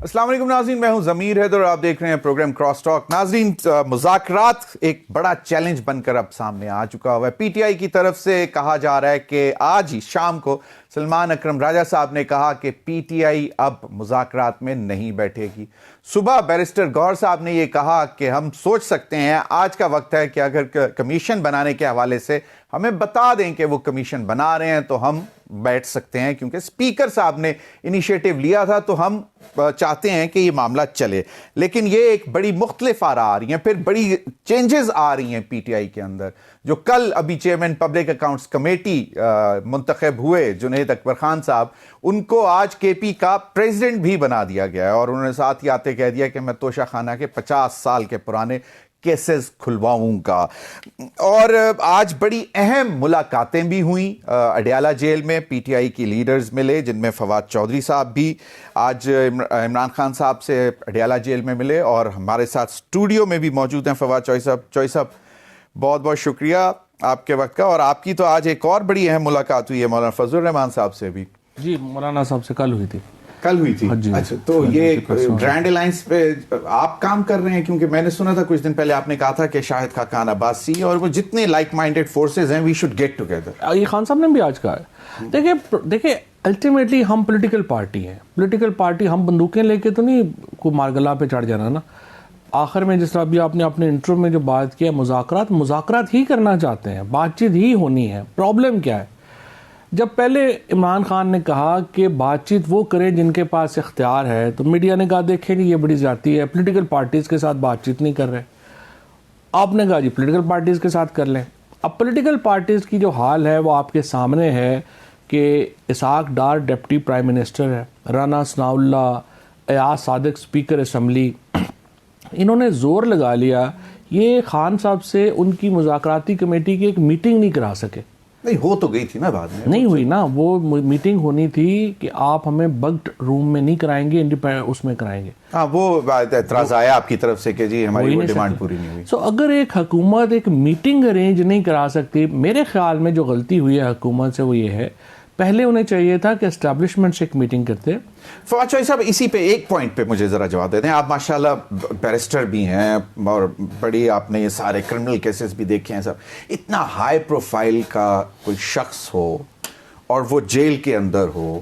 السلام علیکم ناظرین، میں ہوں ضمیر حیدر اور آپ دیکھ رہے ہیں پروگرام کراس ٹاک۔ ناظرین، مذاکرات ایک بڑا چیلنج بن کر اب سامنے آ چکا ہوا ہے۔ پی ٹی آئی کی طرف سے کہا جا رہا ہے کہ آج ہی شام کو سلمان اکرم راجہ صاحب نے کہا کہ پی ٹی آئی اب مذاکرات میں نہیں بیٹھے گی۔ صبح بیرسٹر گور صاحب نے یہ کہا کہ ہم سوچ سکتے ہیں، آج کا وقت ہے کہ اگر کمیشن بنانے کے حوالے سے ہمیں بتا دیں کہ وہ کمیشن بنا رہے ہیں تو ہم بیٹھ سکتے ہیں، کیونکہ اسپیکر صاحب نے انیشیٹو لیا تھا تو ہم چاہتے ہیں کہ یہ معاملہ چلے۔ لیکن یہ ایک بڑی مختلف آراء آ رہی ہیں، پھر بڑی چینجز آ رہی ہیں پی ٹی آئی کے اندر۔ جو کل ابھی چیئرمین پبلک اکاؤنٹس کمیٹی منتخب ہوئے جنید اکبر خان صاحب، ان کو آج کے پی کا پریزیڈنٹ بھی بنا دیا گیا ہے، اور انہوں نے ساتھ ہی آتے کہہ دیا کہ میں توشہ خانہ کے 50 سال کے پرانے کیسز کھلواؤں گا۔ اور آج بڑی اہم ملاقاتیں بھی ہوئیں اڈیالہ جیل میں، پی ٹی آئی کی لیڈرز ملے، جن میں فواد چودھری صاحب بھی آج عمران خان صاحب سے اڈیالہ جیل میں ملے، اور ہمارے ساتھ اسٹوڈیو میں بھی موجود ہیں فواد چودھری صاحب۔ بہت بہت شکریہ آپ کے وقت کا۔ اور آپ کی تو آج ایک اور بڑی اہم ملاقات ہوئی ہے مولانا فضل الرحمان صاحب سے بھی۔ جی، مولانا صاحب سے کل ہوئی تھی۔ کل ہوئی تھی؟ اچھا، تو یہ گرینڈ الائنس پہ آپ کام کر رہے ہیں؟ کیونکہ میں نے سنا تھا کچھ دن پہلے آپ نے کہا تھا کہ شاہد خاقان عباسی اور وہ جتنے لائک مائنڈیڈ فورسز ہیں وی شوڈ گیٹ ٹوگیدر۔ یہ خان صاحب نے بھی آج کہا ہے۔ دیکھیں الٹیمیٹلی ہم پولیٹیکل پارٹی ہیں، پولیٹیکل پارٹی، ہم بندوقیں لے کے تو نہیں کوئی مارگلا پہ چڑھ جانا نا۔ آخر میں جس طرح ابھی آپ نے اپنے انٹرو میں جو بات کی ہے، مذاکرات ہی کرنا چاہتے ہیں، بات چیت ہی ہونی ہے۔ پرابلم کیا ہے؟ جب پہلے عمران خان نے کہا کہ بات چیت وہ کریں جن کے پاس اختیار ہے، تو میڈیا نے کہا دیکھیں جی یہ بڑی زیادتی ہے، پولیٹیکل پارٹیز کے ساتھ بات چیت نہیں کر رہے۔ آپ نے کہا جی پولیٹیکل پارٹیز کے ساتھ کر لیں۔ اب پولیٹیکل پارٹیز کی جو حال ہے وہ آپ کے سامنے ہے کہ Ishaq Dar deputy prime minister ہے، رانا ثناء اللہ، ایاز صادق اسپیکر اسمبلی، انہوں نے زور لگا لیا یہ خان صاحب سے ان کی مذاکراتی کمیٹی کی ایک میٹنگ نہیں کرا سکے۔ نہیں، ہو تو گئی تھی نا، بعد میں نہیں ہوئی نا، وہ میٹنگ ہونی تھی کہ آپ ہمیں بگڈ روم میں نہیں کرائیں گے، اس میں کرائیں گے۔ ہاں، وہ اعتراض آیا آپ کی طرف سے کہ جی ہماری وہ ڈیمانڈ پوری نہیں ہوئی۔ سو اگر ایک حکومت ایک میٹنگ ارینج نہیں کرا سکتی، میرے خیال میں جو غلطی ہوئی ہے حکومت سے وہ یہ ہے، پہلے انہیں چاہیے تھا کہ اسٹیبلشمنٹ سے ایک میٹنگ کرتے۔ فواد چودھری صاحب، اسی پہ ایک پوائنٹ پہ مجھے ذرا جواب دے دیں۔ آپ ماشاءاللہ بیرسٹر بھی ہیں اور بڑی آپ نے یہ سارے کرمنل کیسز بھی دیکھے ہیں سب۔ اتنا ہائی پروفائل کا کوئی شخص ہو اور وہ جیل کے اندر ہو،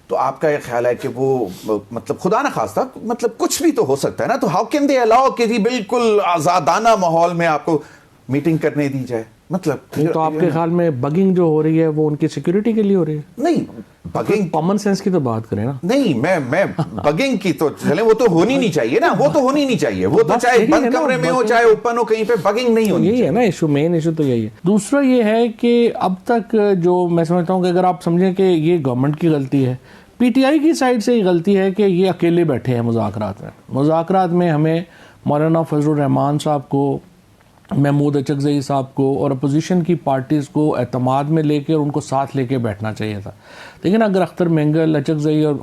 تو آپ کا یہ خیال ہے کہ وہ مطلب خدا نہ خواستہ مطلب کچھ بھی تو ہو سکتا ہے نا، تو ہاؤ کین دے الاؤ کہ جی بالکل آزادانہ ماحول میں آپ کو میٹنگ کرنے دی جائے؟ مطلب تو آپ کے خیال میں بگنگ جو ہو رہی ہے وہ ان کی سیکیورٹی کے لیے ہو رہی ہے؟ نہیں، بگنگ کامن سینس کی تو بات کریں نا۔ نہیں، میں بگنگ کی تو چلیں، وہ تو ہونی نہیں چاہیے نا، وہ تو ہونی نہیں چاہیے، وہ تو چاہے بند کمرے میں ہو چاہے اوپن ہو، کہیں پہ بگنگ نہیں ہونی۔ یہی ہے نا ایشو، مین ایشو تو یہی ہے۔ دوسرا یہ ہے کہ اب تک جو میں سمجھتا ہوں کہ اگر آپ سمجھیں کہ یہ گورنمنٹ کی غلطی ہے، پی ٹی آئی کی سائڈ سے یہ غلطی ہے کہ یہ اکیلے بیٹھے ہیں مذاکرات میں ہمیں مولانا فضل الرحمان صاحب کو، محمود اچکزئی صاحب کو اور اپوزیشن کی پارٹیز کو اعتماد میں لے کے اور ان کو ساتھ لے کے بیٹھنا چاہیے تھا۔ لیکن اگر اختر مینگل، اچکزئی اور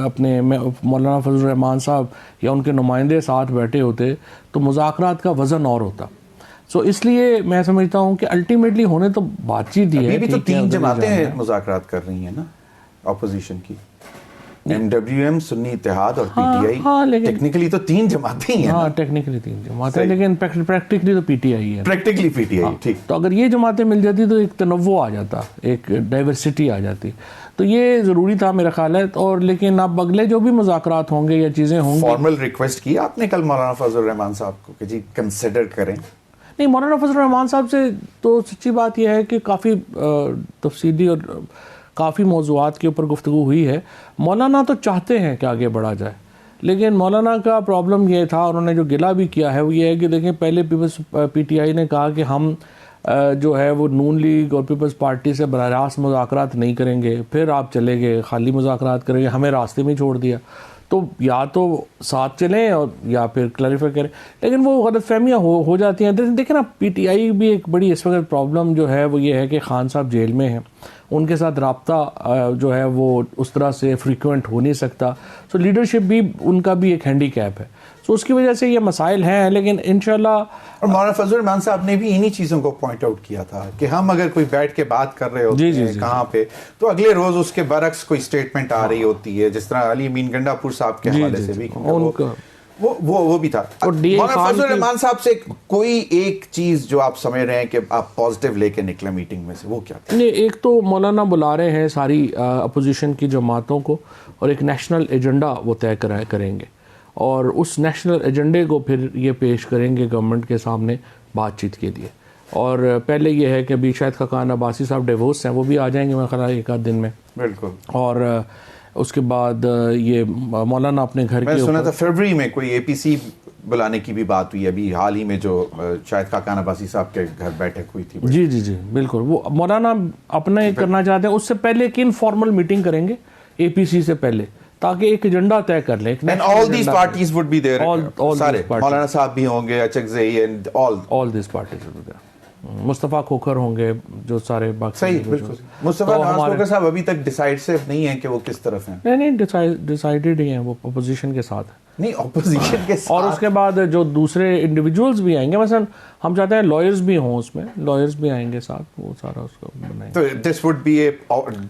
اپنے مولانا فضل الرحمان صاحب یا ان کے نمائندے ساتھ بیٹھے ہوتے تو مذاکرات کا وزن اور ہوتا۔ سو اس لیے میں سمجھتا ہوں کہ الٹیمیٹلی ہونے تو بات چیت ہی ہے۔ ابھی تو 3 جماعتیں مذاکرات کر رہی ہیں نا اپوزیشن کی، ایم ڈبلیو ایم، سنی اتحاد اور پی ٹی آئی۔ ٹیکنیکلی تو 3 جماعتیں ہیں۔ ہاں، ٹیکنیکلی 3 جماعتیں، لیکن پریکٹیکلی تو پی ٹی آئی ہے۔ پریکٹیکلی پی ٹی آئی، ٹھیک۔ تو اگر یہ جماعتیں مل جاتی تو ایک تنوع آ جاتا، ایک ڈائیورسٹی آ جاتی، تو یہ ضروری تھا میرا خیال ہے۔ اور لیکن اب اگلے جو بھی مذاکرات ہوں گے یا چیزیں ہوں گی، فارمل ریکویسٹ کی آپ نے کل مولانا فضل الرحمان صاحب کو کہ جی کنسیڈر کریں؟ نہیں، مولانا فضل الرحمان صاحب سے تو سچی بات یہ ہے کہ کافی تفصیلی اور کافی موضوعات کے اوپر گفتگو ہوئی ہے۔ مولانا تو چاہتے ہیں کہ آگے بڑھا جائے، لیکن مولانا کا پرابلم یہ تھا، انہوں نے جو گلہ بھی کیا ہے وہ یہ ہے کہ دیکھیں پہلے پی ٹی آئی نے کہا کہ ہم جو ہے وہ نون لیگ اور پیپلز پارٹی سے براہ راست مذاکرات نہیں کریں گے، پھر آپ چلے گئے خالی مذاکرات کریں گے، ہمیں راستے میں چھوڑ دیا۔ تو یا تو ساتھ چلیں اور یا پھر کلیریفائی کریں، لیکن وہ غلط فہمیاں ہو جاتی ہیں۔ دیکھیں نا، پی ٹی آئی بھی ایک بڑی اس وقت پرابلم جو ہے وہ یہ ہے کہ خان صاحب جیل میں ہیں، ان کے ساتھ رابطہ جو ہے وہ اس طرح سے فریکوینٹ ہو نہیں سکتا. سو لیڈرشپ بھی ان کا بھی ایک ہینڈی کیپ ہے. سو اس کی وجہ سے یہ مسائل ہیں, لیکن انشاءاللہ. اور مولانا فضل الرحمان صاحب نے بھی انہی چیزوں کو پوائنٹ آؤٹ کیا تھا کہ ہم اگر کوئی بیٹھ کے بات کر رہے ہوتے ہیں کہاں پہ, تو اگلے روز اس کے برعکس کوئی اسٹیٹمنٹ آ رہی ہوتی ہے, جس طرح علی امین گنڈا پور صاحب کے حوالے سے بھی وہ بھی تھا. مولانا فضل الرحمان صاحب سے کوئی ایک چیز جو آپ سمجھ رہے ہیں کہ آپ پازیٹیو لے کے نکلے میٹنگ میں سے, وہ کیا تھا؟ ایک تو مولانا بلا رہے ہیں ساری اپوزیشن کی جماعتوں کو, اور ایک نیشنل ایجنڈا وہ طے کریں گے, اور اس نیشنل ایجنڈے کو پھر یہ پیش کریں گے گورنمنٹ کے سامنے بات چیت کے لیے. اور پہلے یہ ہے کہ ابھی شاید خاقان عباسی صاحب ڈیوورس ہیں, وہ بھی آ جائیں گے میرے خیال ایک آدھ دن میں. بالکل. اور اس کے بعد یہ مولانا اپنے گھر میں سنا تھا فروری میں کوئی اے پی سی بلانے کی بھی بات ہوئی ابھی حال ہی میں, جو شاید خاقان عباسی صاحب کے گھر بیٹھک ہوئی تھی. جی بالکل. وہ مولانا اپنا کرنا چاہتے ہیں, اس سے پہلے ایک انفارمل میٹنگ کریں گے اے پی سی سے پہلے, تاکہ ایک ایجنڈا طے کر لیں. And all these parties would be there. سارے مولانا صاحب بھی ہوں گے, Achakzai and all these parties would be there. مصطفیٰ کھوکھر ہوں گے, جو سارے باقی. صحیح, بالکل. مصطفیٰ کھوکھر صاحب ابھی تک ڈیسائیڈ نہیں ہیں کہ وہ کس طرف ہیں. نہیں ڈیسائیڈڈ ہی ہیں, وہ اپوزیشن کے ساتھ. نہیں, اپوزیشن کے ساتھ. اور اس کے بعد جو دوسرے انڈیویجولز بھی آئیں گے, مثلا ہم چاہتے ہیں لائرز بھی ہوں اس میں, لائرز بھی آئیں گے ساتھ, وہ سارا اس کو بنائیں. تو this would be a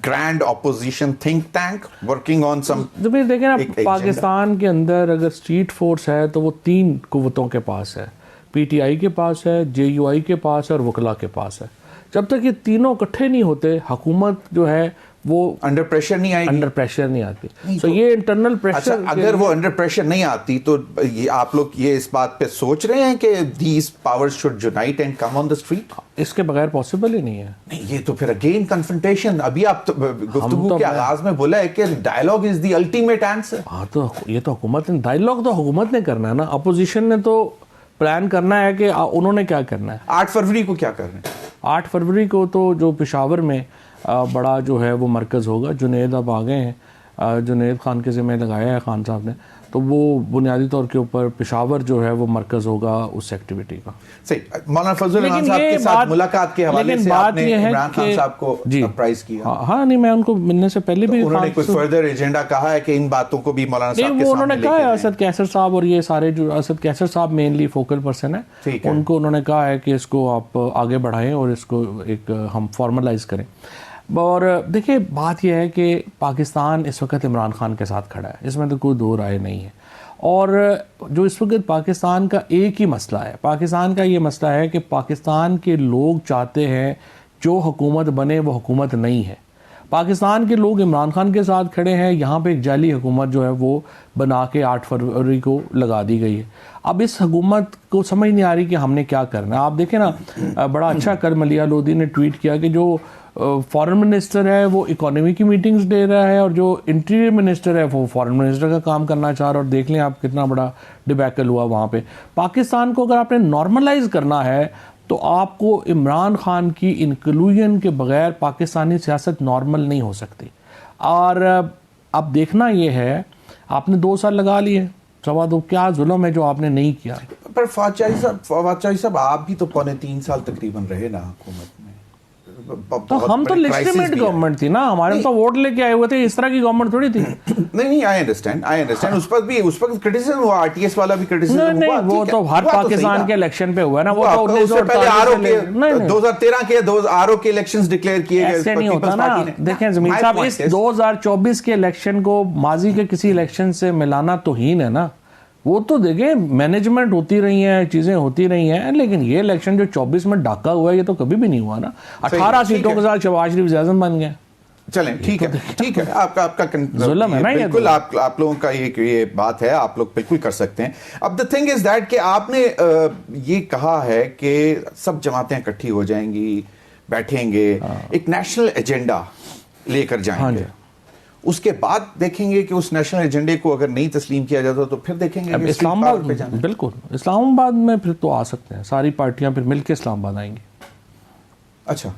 grand opposition think tank working on some. دیکھیں نا, پاکستان کے اندر اگر اسٹریٹ فورس ہے تو وہ 3 قوتوں کے پاس ہے. پی ٹی آئی کے پاس ہے, جے یو آئی کے پاس ہے, اور وکلا کے پاس ہے. جب تک یہ تینوں اکٹھے نہیں ہوتے, حکومت جو ہے وہ انڈر پریشر نہیں آئے گی, انڈر پریشر نہیں آتی. تو یہ انٹرنل پریشر, اگر وہ انڈر پریشر نہیں آتی تو یہ آپ لوگ یہ اس بات پہ سوچ رہے ہیں کہ these powers should unite and come on the street? اس کے بغیر پاسبل ہی نہیں ہے. نہیں, یہ تو پھر اگین کنفرنٹیشن. ابھی آپ گفتگو کے آغاز میں بولا ہے کہ dialogue is the ultimate answer. ہاں, تو یہ تو حکومت نے, ڈائلاگ تو حکومت نے کرنا ہے نا, اپوزیشن نے تو پلان کرنا ہے کہ انہوں نے کیا کرنا ہے. 8 فروری کو کیا کر رہے ہیں؟ 8 فروری کو تو جو پشاور میں بڑا جو ہے وہ مرکز ہوگا. جنید اب آ گئے ہیں, جنید خان کے ذمہ لگایا ہے خان صاحب نے, تو وہ بنیادی طور کے اوپر پشاور جو ہے وہ مرکز ہوگا اس ایکٹیویٹی کا. صحیح. مولانا فضل الرحمان صاحب کے ساتھ ملاقات کے حوالے سے آپ نے عمران خان صاحب کو سرپرائز کیا. ہاں, نہیں, میں ان کو ملنے سے پہلے بھی انہوں نے کوئی فردر ایجنڈا کہا ہے کہ ان باتوں کو بھی مولانا صاحب کے سامنے لے کے کہا ہے. اسد کیسر صاحب اور یہ سارے, جو اسد کیسر صاحب مینلی فوکل پرسن ہیں, ان کو انہوں نے کہا ہے کہ اس کو آپ آگے بڑھائیں اور اس کو ایک ہم فارملائز کریں. اور دیکھیں, بات یہ ہے کہ پاکستان اس وقت عمران خان کے ساتھ کھڑا ہے, اس میں تو کوئی دو رائے نہیں ہے. اور جو اس وقت پاکستان کا ایک ہی مسئلہ ہے, پاکستان کا یہ مسئلہ ہے کہ پاکستان کے لوگ چاہتے ہیں جو حکومت بنے وہ حکومت نہیں ہے. پاکستان کے لوگ عمران خان کے ساتھ کھڑے ہیں, یہاں پہ ایک جعلی حکومت جو ہے وہ بنا کے 8 فروری کو لگا دی گئی ہے. اب اس حکومت کو سمجھ نہیں آ رہی کہ ہم نے کیا کرنا ہے. آپ دیکھیں نا, بڑا اچھا کر ملیح لودھی نے ٹویٹ کیا کہ جو فارن منسٹر ہے وہ اکانومی کی میٹنگز دے رہا ہے, اور جو انٹیریئر منسٹر ہے وہ فارن منسٹر کا کام کرنا چاہ رہا ہے. اور دیکھ لیں آپ کتنا بڑا ڈیبیکل ہوا وہاں پہ. پاکستان کو اگر آپ نے نارملائز کرنا ہے تو آپ کو عمران خان کی انکلوژن کے بغیر پاکستانی سیاست نارمل نہیں ہو سکتی. اور اب دیکھنا یہ ہے, آپ نے 2 سال لگا لیے, 2.25 کیا ظلم ہے جو آپ نے نہیں کیا. پر فواد چاہی صاحب آپ بھی تو 3.25 سال تقریباً رہے نا حکومت میں. تو ہم تو لیجٹیمیٹ گورنمنٹ تھی نا, ہمارے تو ووٹ لے کے آئے ہوئے تھے, اس طرح کی گورنمنٹ تھوڑی تھی. نہیں, آئی انڈرسٹینڈ. اس پر کرٹیسزم ہوا, آر ٹی ایس والا بھی کرٹیسزم ہوا. نہیں, وہ تو ہر پاکستان کے الیکشن پہ ہوا ہے نا. وہ تو 2013 کے آر او کے الیکشنز ڈکلیئر کیے گئے. ایسے نہیں ہوتا نا. دیکھیں زمین صاحب, اس 2024 کے الیکشن کو ماضی کے کسی الیکشن سے ملانا توہین ہے نا. وہ تو دیکھیں مینجمنٹ ہوتی رہی ہیں, چیزیں ہوتی رہی ہیں, لیکن یہ الیکشن جو 24 میں ڈاکہ ہوا ہے یہ تو کبھی بھی نہیں ہوا نا. 18 سیٹوں کے ساتھ شہباز شریف وزیراعظم بن گئے. چلیں ٹھیک ہے, آپ کا ظلم ہے نا, بالکل آپ لوگوں کا یہ بات ہے, آپ لوگ بالکل کر سکتے ہیں. اب دا تھنگ از دیٹ کہ آپ نے یہ کہا ہے کہ سب جماعتیں اکٹھی ہو جائیں گی, بیٹھیں گے, ایک نیشنل ایجنڈا لے کر جائیں گے. اس کے بعد دیکھیں گے کہ اس نیشنل ایجنڈے کو اگر نہیں تسلیم کیا جاتا تو پھر دیکھیں گے اسلام آباد. بالکل, اسلام آباد میں پھر تو آ سکتے ہیں, ساری پارٹیاں پھر مل کے اسلام آباد آئیں گی. اچھا,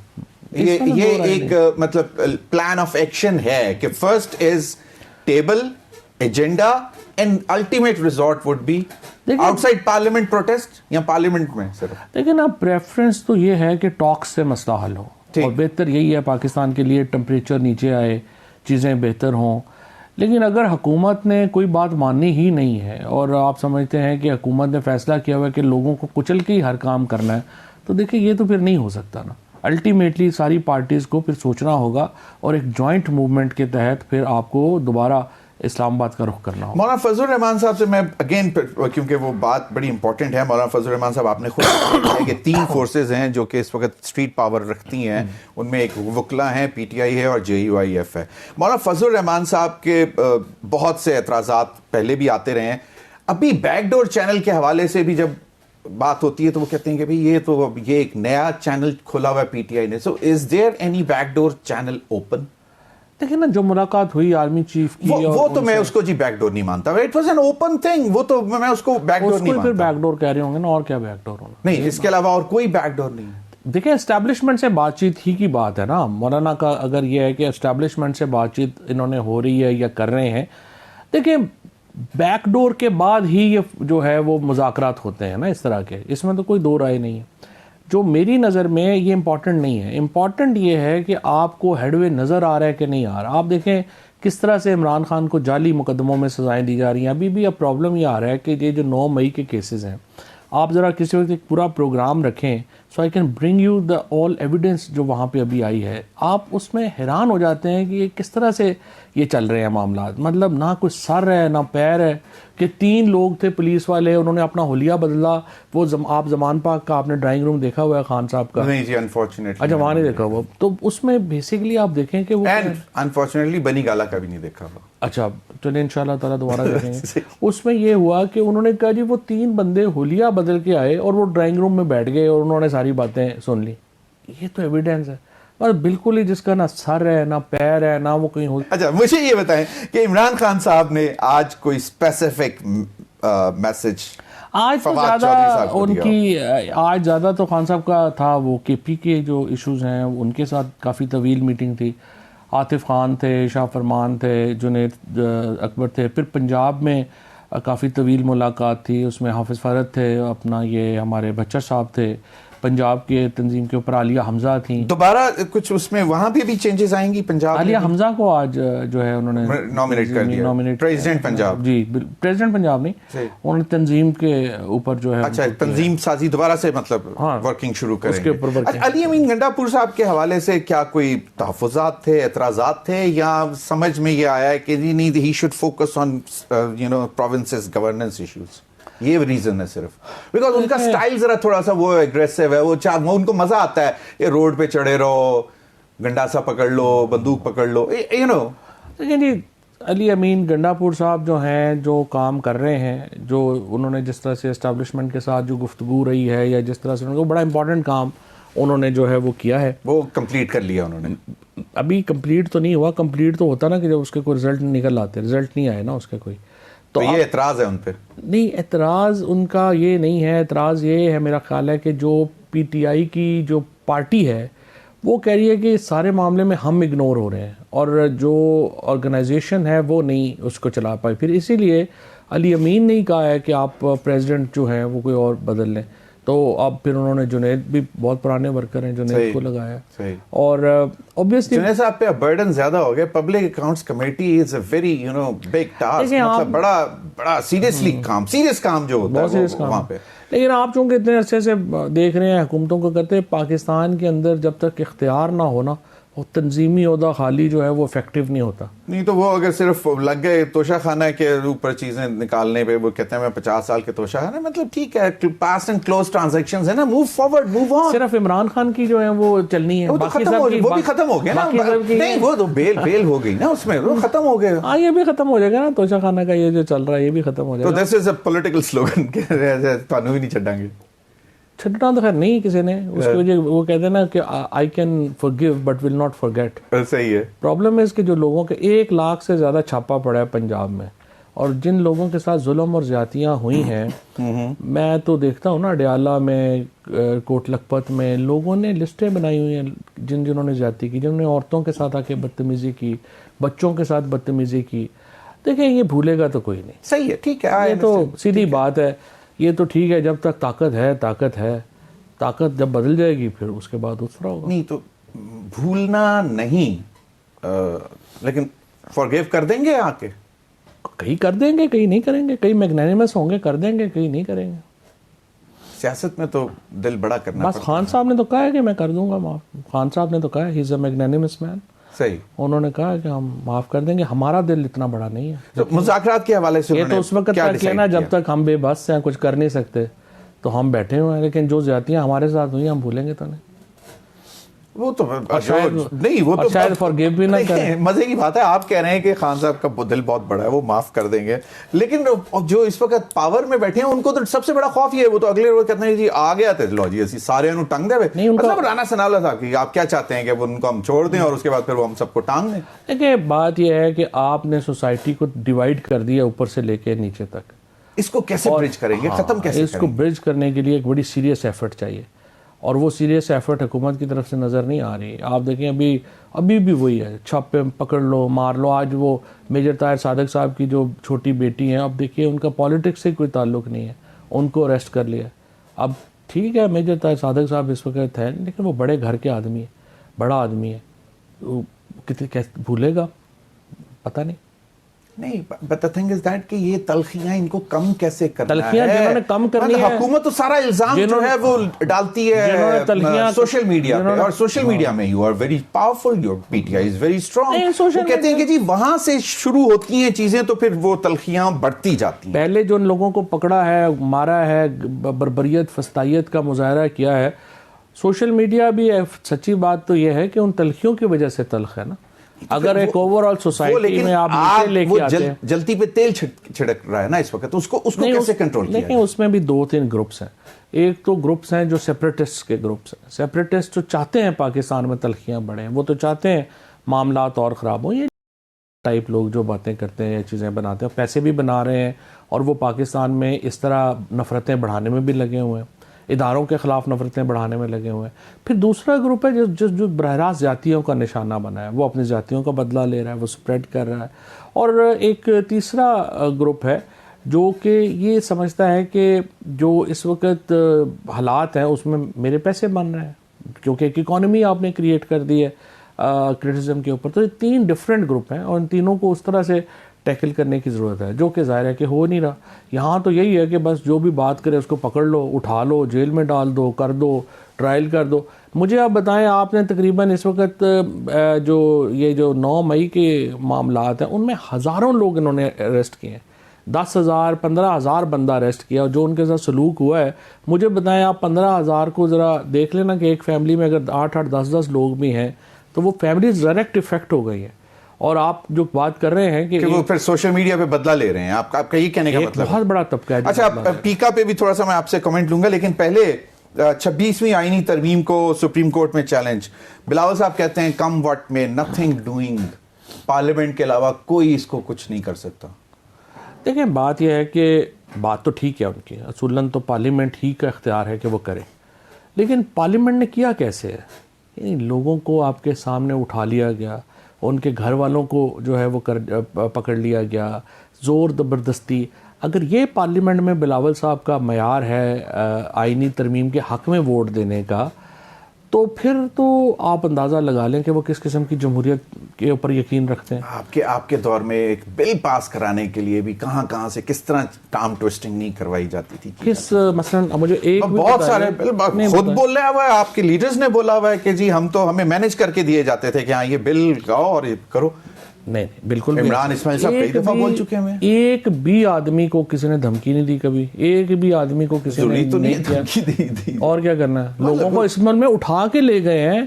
یہ ایک مطلب پلان آف ایکشن ہے کہ first is table agenda and ultimate resort would be outside parliament protest یا پارلیمنٹ میں. صرف لیکن اب پریفرنس تو یہ ہے کہ ٹاکس سے مسئلہ حل ہو. اور بہتر یہی ہے پاکستان کے لیے ٹمپریچر نیچے آئے, چیزیں بہتر ہوں. لیکن اگر حکومت نے کوئی بات ماننی ہی نہیں ہے اور آپ سمجھتے ہیں کہ حکومت نے فیصلہ کیا ہوا ہے کہ لوگوں کو کچل کے ہی ہر کام کرنا ہے, تو دیکھیں یہ تو پھر نہیں ہو سکتا نا. الٹیمیٹلی ساری پارٹیز کو پھر سوچنا ہوگا اور ایک جوائنٹ موومنٹ کے تحت پھر آپ کو دوبارہ اسلام آباد کا رخ کرنا ہوگا. مولانا فضل الرحمان صاحب سے میں اگین, کیونکہ وہ بات بڑی امپورٹنٹ ہے, مولانا فضل الرحمان صاحب آپ نے خود کہا ہے کہ 3 فورسز ہیں جو کہ اس وقت اسٹریٹ پاور رکھتی ہیں, ان میں ایک وکلا ہیں, پی ٹی آئی ہے اور JUIF ہے. مولانا فضل الرحمان صاحب کے بہت سے اعتراضات پہلے بھی آتے رہے ہیں. ابھی بیک ڈور چینل کے حوالے سے بھی جب بات ہوتی ہے تو وہ کہتے ہیں کہ بھئی یہ ایک نیا چینل کھولا ہوا ہے پی ٹی آئی نے. So is there any back door channel open? دیکھیں نا, جو ملاقات ہوئی آرمی چیف کی, وہ تو میں اس کو جی بیک ڈور نہیں مانتا. It was an open thing, وہ تو میں اس کو بیک ڈور نہیں مانتا. پھر بیک ڈور کہہ رہے ہوں گے نا, اور کیا بیک ڈور ہونا. نہیں, اس کے علاوہ اور کوئی بیک ڈور نہیں. دیکھیں اسٹیبلشمنٹ سے بات چیت ہی کی بات ہے نا مولانا کا. اگر یہ ہے کہ اسٹیبلشمنٹ سے بات چیت انہوں نے ہو رہی ہے یا کر رہے ہیں, دیکھیں بیک ڈور کے بعد ہی یہ جو ہے وہ مذاکرات ہوتے ہیں نا اس طرح کے, اس میں تو کوئی دو رائے نہیں ہے. جو میری نظر میں یہ امپورٹنٹ نہیں ہے. امپورٹنٹ یہ ہے کہ آپ کو ہیڈ وے نظر آ رہا ہے کہ نہیں آ رہا. آپ دیکھیں کس طرح سے عمران خان کو جعلی مقدموں میں سزائیں دی جا رہی ہیں. ابھی بھی اب پرابلم یہ آ رہا ہے کہ یہ جو 9 مئی کے کیسز ہیں, آپ ذرا کسی وقت ایک پورا پروگرام رکھیں, so I can bring you the all evidence جو وہاں پہ ابھی آئی ہے. آپ اس میں حیران ہو جاتے ہیں کہ یہ کس طرح سے یہ چل رہے ہیں معاملات. مطلب نہ کوئی سر ہے نہ پیر ہے, کہ 3 لوگ تھے پولیس والے, انہوں نے اپنا حلیہ بدلا. وہ آپ زمان پاک کا آپ نے ڈرائنگ روم دیکھا ہوا ہے خان صاحب کا؟ نہیں جی, انفارچونیٹلی. اچھا, وہاں نہیں دیکھا ہوا. تو اس میں بیسیکلی آپ دیکھیں کہ وہ انفارچونیٹلی بنی گالا کا بھی نہیں دیکھا ہوا. اچھا چلیں انشاءاللہ تعالیٰ دوبارہ دیکھیں گے. اس میں یہ ہوا کہ انہوں نے کہا جی وہ 3 بندے حلیہ بدل کے آئے اور وہ ڈرائنگ روم میں بیٹھ گئے اور انہوں نے ساری باتیں سن لی. یہ تو ایویڈنس ہے, اور بالکل ہی جس کا نہ سر ہے نہ پیر ہے نہ وہ کہیں ہو. اچھا مجھے یہ بتائیں کہ عمران خان صاحب نے آج کوئی اسپیسیفک میسج آج تو زیادہ ان کی, آج زیادہ تو خان صاحب کا تھا وہ کے پی کے جو ایشوز ہیں ان کے ساتھ کافی طویل میٹنگ تھی. عاطف خان تھے, شاہ فرمان تھے, جنید اکبر تھے. پھر پنجاب میں کافی طویل ملاقات تھی, اس میں حافظ فرد تھے, اپنا یہ ہمارے بچر صاحب تھے, پنجاب کے تنظیم کے اوپر عالیہ حمزہ تھیں. دوبارہ کچھ اس میں وہاں پہ بھی چینجز آئیں گی پنجاب. عالیہ حمزہ کو آج جو ہے انہوں نے نامینیٹ کر دیا, پریزیڈنٹ پنجاب. جی پریزیڈنٹ پنجاب نہیں, انہوں نے تنظیم کے اوپر جو ہے. اچھا, تنظیم سازی دوبارہ سے مطلب ورکنگ شروع کریں گے. علی امین گنڈاپور صاحب کے حوالے سے کیا کوئی تحفظات تھے, اعتراضات تھے, یا سمجھ میں یہ آیا ہے کہ نہیں he should focus on provinces governance issues? یہ ریزن ہے صرف بیکاز ان کا سٹائل ذرا تھوڑا سا وہ ایگریسو ہے, وہ ان کو مزہ آتا ہے یہ روڈ پہ چڑھے رہو, گنڈاسا پکڑ لو, بندوق پکڑ لو, یو نو. لیکن جی علی امین گنڈاپور صاحب جو ہیں, جو کام کر رہے ہیں, جو انہوں نے جس طرح سے اسٹیبلشمنٹ کے ساتھ جو گفتگو رہی ہے, یا جس طرح سے انہوں نے بڑا امپورٹنٹ کام انہوں نے جو ہے وہ کیا ہے, وہ کمپلیٹ کر لیا انہوں نے. ابھی کمپلیٹ تو نہیں ہوا. کمپلیٹ تو ہوتا نا کہ جب اس کے کوئی رزلٹ نکل آتے, رزلٹ نہیں آئے نا اس کے کوئی. تو یہ اعتراض ہے ان پہ؟ نہیں, اعتراض ان کا یہ نہیں ہے. اعتراض یہ ہے میرا خیال ہے کہ جو پی ٹی آئی کی جو پارٹی ہے وہ کہہ رہی ہے کہ سارے معاملے میں ہم اگنور ہو رہے ہیں, اور جو آرگنائزیشن ہے وہ نہیں اس کو چلا پائی. پھر اسی لیے علی امین نے کہا ہے کہ آپ پریزیڈنٹ جو ہیں وہ کوئی اور بدل لیں. تو اب پھر انہوں نے جنید بھی بہت پرانے ورکر ہیں, جنید کو لگایا. اور obviously جنید صاحب پہ برڈن زیادہ ہو گیا. Public accounts committee is a very big task, مطلب بڑا سیریس کام جو ہوتا ہے وہاں پہ. لیکن آپ چونکہ اتنے عرصے سے دیکھ رہے ہیں حکومتوں کو کرتے, پاکستان کے اندر جب تک اختیار نہ ہونا, وہ تنظیمی عہدہ خالی جو ہے وہ افیکٹو نہیں ہوتا. نہیں تو وہ اگر صرف لگ گئے توشہ خانہ کے اوپر چیزیں نکالنے پہ, وہ کہتے ہیں میں 50 سال کے توشہ خانہ, مطلب ٹھیک ہے پاسٹ اینڈ کلوز ٹرانزیکشنز ہیں نا, موو فارورڈ, موو آن. صرف عمران خان کی جو ہے وہ چلنی ہے, وہ بھی ختم ہو گیا نا. نہیں وہ تو بیل ہو گئی نا اس میں, وہ ختم ہو گیا. ہاں یہ بھی ختم ہو جائے گا نا, توشہ خانہ کا یہ جو چل رہا ہے یہ بھی ختم ہو جائے گا. تو دس از اے پولیٹیکل سلوگن کہ تانوں بھی نہیں چھڈاں گے. چھٹنا تو خیر نہیں کسی نے, اس کی وجہ وہ کہتے ہیں نا کہ I can forgive but will not forget. صحیح ہے. پرابلم ہے اس کہ جو لوگوں کے 1 لاکھ سے زیادہ چھاپا پڑا ہے پنجاب میں, اور جن لوگوں کے ساتھ ظلم اور زیادتیاں ہوئی ہیں, میں تو دیکھتا ہوں نا اڈیالہ میں, کوٹ لکھپت میں, لوگوں نے لسٹیں بنائی ہوئی ہیں جنہوں نے زیادتی کی, جنہوں نے عورتوں کے ساتھ آ کے بدتمیزی کی, بچوں کے ساتھ بدتمیزی کی. دیکھیں یہ بھولے گا تو کوئی نہیں. صحیح ہے, ٹھیک ہے, یہ تو سیدھی بات ہے. یہ تو ٹھیک ہے, جب تک طاقت ہے, طاقت جب بدل جائے گی پھر اس کے بعد دوسرا ہوگا. نہیں تو بھولنا نہیں لیکن فارگیو کر دیں گے آ کے؟ کئی کر دیں گے, کئی نہیں کریں گے, کئی میگنینیمس ہوں گے کر دیں گے, کئی نہیں کریں گے. سیاست میں تو دل بڑا کرنا بس خان صاحب نے تو کہا ہے کہ میں کر دوں گا معاف. خان صاحب نے تو کہا ہے ہی از اے میگنینیمس مین. صحیح, انہوں نے کہا کہ ہم معاف کر دیں گے, ہمارا دل اتنا بڑا نہیں ہے. تو مذاکرات کے حوالے سے یہ تو اس وقت تک لینا جب تک ہم بے بس ہیں, کچھ کر نہیں سکتے, تو ہم بیٹھے ہوئے ہیں. لیکن جو زیادتیاں ہمارے ساتھ ہوئی ہم بھولیں گے تو نہیں. وہ تو نہیں, وہ تو شاید فارگیو بھی نہ کریں. مزے کی بات ہے, آپ کہہ رہے ہیں کہ خان صاحب کا دل بہت بڑا ہے, وہ معاف کر دیں گے, لیکن جو اس وقت پاور میں بیٹھے ہیں ان کو تو سب سے بڑا خوف یہ ہے, وہ تو اگلے روز کہتے ہیں جی آ گیا تھے لو جی اسی سارے انہوں ٹانگ دے ہوئے. مطلب رانا ثناءاللہ صاحب کی آپ کیا چاہتے ہیں کہ ان کو ہم چھوڑ دیں اور اس کے بعد پھر وہ ہم سب کو ٹانگ دیں؟ دیکھیں بات یہ ہے کہ آپ نے سوسائٹی کو ڈیوائڈ کر دیا اوپر سے لے کے نیچے تک. اس کو کیسے برج کریں گے, ختم کیسے اس کو برج کرنے کے لیے ایک بڑی سیریس ایفرٹ چاہیے, اور وہ سیریس ایفرٹ حکومت کی طرف سے نظر نہیں آ رہی. آپ دیکھیں ابھی بھی وہی ہے, چھاپے پکڑ لو مار لو. آج وہ میجر طاہر صادق صاحب کی جو چھوٹی بیٹی ہیں, اب دیکھیے ان کا پالیٹکس سے کوئی تعلق نہیں ہے, ان کو اریسٹ کر لیا. اب ٹھیک ہے میجر طاہر صادق صاحب اس وقت ہیں, لیکن وہ بڑے گھر کے آدمی ہیں, بڑا آدمی ہے, کتنے بھولے گا پتہ نہیں. نہیں, but the thing is that کہ یہ تلخیاں ان کو کم کیسے کرنا ہے. تلخیاں جنہوں نے کم کرنی ہے, حکومت تو سارا الزام جو ہے وہ ڈالتی ہے سوشل میڈیا پہ, اور سوشل میڈیا میں you are very powerful, your P T I is very strong. وہ کہتے ہیں کہ جی وہاں سے شروع ہوتی ہیں چیزیں تو پھر وہ تلخیاں بڑھتی جاتی ہیں. پہلے جو ان لوگوں کو پکڑا ہے, مارا ہے, بربریت فسطائیت کا مظاہرہ کیا ہے, سوشل میڈیا بھی ہے. سچی بات تو یہ ہے کہ ان تلخیوں کی وجہ سے تلخ ہے نا. اگر ایک اوور آل سوسائٹی میں آپ لے کے آتے ہیں, جلتی پہ تیل چھڑک رہا ہے نا اس وقت, اس کو کیسے کنٹرول کیا؟ لیکن اس میں بھی 2-3 گروپس ہیں. ایک تو گروپس ہیں جو سیپریٹسٹ کے گروپس ہیں. سیپریٹسٹ جو چاہتے ہیں پاکستان میں تلخیاں بڑھیں, وہ تو چاہتے ہیں معاملات اور خراب ہوں. یہ ٹائپ لوگ جو باتیں کرتے ہیں یا چیزیں بناتے ہیں, پیسے بھی بنا رہے ہیں, اور وہ پاکستان میں اس طرح نفرتیں بڑھانے میں بھی لگے ہوئے ہیں, اداروں کے خلاف نفرتیں بڑھانے میں لگے ہوئے ہیں. پھر دوسرا گروپ ہے جو براہ راست ذاتیوں کا نشانہ بنا ہے, وہ اپنی ذاتیوں کا بدلہ لے رہا ہے, وہ سپریڈ کر رہا ہے. اور ایک تیسرا گروپ ہے جو کہ یہ سمجھتا ہے کہ جو اس وقت حالات ہیں اس میں میرے پیسے بن رہے ہیں, کیونکہ ایک اکانومی آپ نے کریٹ کر دی ہے کرٹیسزم کے اوپر. تو یہ 3 ڈفرینٹ گروپ ہیں, اور ان تینوں کو اس طرح سے ٹیکل کرنے کی ضرورت ہے, جو کہ ظاہر ہے کہ ہو نہیں رہا. یہاں تو یہی ہے کہ بس جو بھی بات کرے اس کو پکڑ لو, اٹھا لو, جیل میں ڈال دو, کر دو, ٹرائل کر دو. مجھے آپ بتائیں, آپ نے تقریباً اس وقت جو 9 مئی کے معاملات ہیں ان میں ہزاروں لوگ انہوں نے اریسٹ کیے ہیں, 10,000 15,000 بندہ اریسٹ کیا, اور جو ان کے ساتھ سلوک ہوا ہے, مجھے بتائیں آپ 15,000 کو ذرا دیکھ لینا کہ ایک فیملی میں اگر 8-8 10-10 لوگ بھی ہیں تو وہ فیملیز ڈائریکٹ افیکٹ ہو گئی ہیں. اور آپ جو بات کر رہے ہیں کہ وہ پھر سوشل میڈیا پہ بدلہ لے رہے ہیں, آپ کا یہ کہنے کا مطلب بہت بڑا طبقہ ہے. اچھا, پیکا پہ بھی تھوڑا سا میں آپ سے کمنٹ لوں گا, لیکن پہلے 26ویں آئینی ترمیم کو سپریم کورٹ میں چیلنج. بلاول صاحب کہتے ہیں کم وٹ میں نتھنگ ڈوئنگ, پارلیمنٹ کے علاوہ کوئی اس کو کچھ نہیں کر سکتا. دیکھیں بات یہ ہے کہ بات تو ٹھیک ہے ان کی, اصولاً تو پارلیمنٹ ہی کا اختیار ہے کہ وہ کرے, لیکن پارلیمنٹ نے کیا کیسے ہے؟ لوگوں کو آپ کے سامنے اٹھا لیا گیا, ان کے گھر والوں کو جو ہے وہ پکڑ لیا گیا, زور زبردستی. اگر یہ پارلیمنٹ میں بلاول صاحب کا معیار ہے آئینی ترمیم کے حق میں ووٹ دینے کا, تو پھر تو آپ اندازہ لگا لیں کہ وہ کس قسم کی جمہوریت کے اوپر یقین رکھتے ہیں. آپ کے دور میں ایک بل پاس کرانے کے لیے بھی کہاں سے کس طرح ٹام ٹوسٹنگ نہیں کروائی جاتی تھی. کس مثلا مجھے ایک بہت سارے بل خود بول رہا ہوا ہے, آپ کے لیڈرز نے بولا ہوا ہے کہ جی ہمیں مینج کر کے دیے جاتے تھے کہ ہاں یہ بل لاؤ اور یہ کرو. نہیں بالکل, عمران اسماعیل صاحب کئی دفعہ بول چکے ہیں. ایک بھی آدمی کو کسی نے دھمکی نہیں دی کبھی, ایک بھی آدمی کو کسی نے نہیں کیا. اور کیا کرنا ہے, لوگوں کو اس عمل میں اٹھا کے لے گئے ہیں.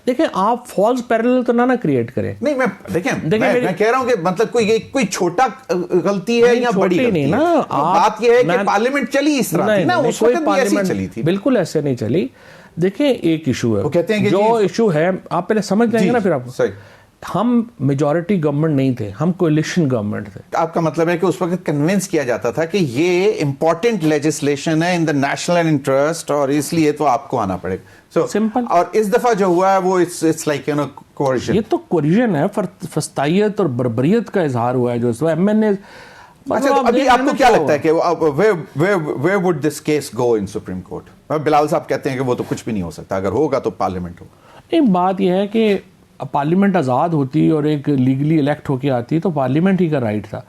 دیکھیں آپ فالس پیرلل تو نہ کریٹ کریں. نہیں میں کہہ رہا ہوں کہ مطلب کوئی چھوٹا غلطی ہے یا بڑی نہیں نا, بات یہ ہے کہ پارلیمنٹ چلی اس طرح تھی نا, اس وقت بھی ایسی چلی تھی. بالکل ایسے نہیں چلی. دیکھیں ایک ایشو ہے, وہ کہتے ہیں کہ جو ایشو ہے آپ پہلے سمجھ لیں گے نا, پھر آپ ہم میجورٹی گورنمنٹ نہیں تھے, ہم کولیشن گورنمنٹ تھے. آپ کا مطلب ہے کہ اس وقت کنونس کیا جاتا تھا کہ یہ امپورٹنٹ لیجسلیشن ہے ان دا نیشنل انٹرسٹ, اور اس لیے تو آپ کو آنا پڑے گا. سمپل. اور اس دفعہ جو ہوا ہے وہ اٹس لائک یو نو کوریژن. یہ تو کوریژن ہے, فسطائیت اور بربریت کا اظہار ہوا ہے جو اس وقت ایم این اے. اچھا, ابھی آپ کو کیا لگتا ہے کہ where would this case go in Supreme Court? Bilawal صاحب کہتے ہیں کہ وہ تو کچھ بھی نہیں ہو سکتا, اگر ہوگا تو پارلیمنٹ ہوگا. ایک بات یہ ہے کہ پارلیمنٹ آزاد ہوتی اور ایک لیگلی الیکٹ ہو کے آتی تو پارلیمنٹ ہی کا رائٹ تھا،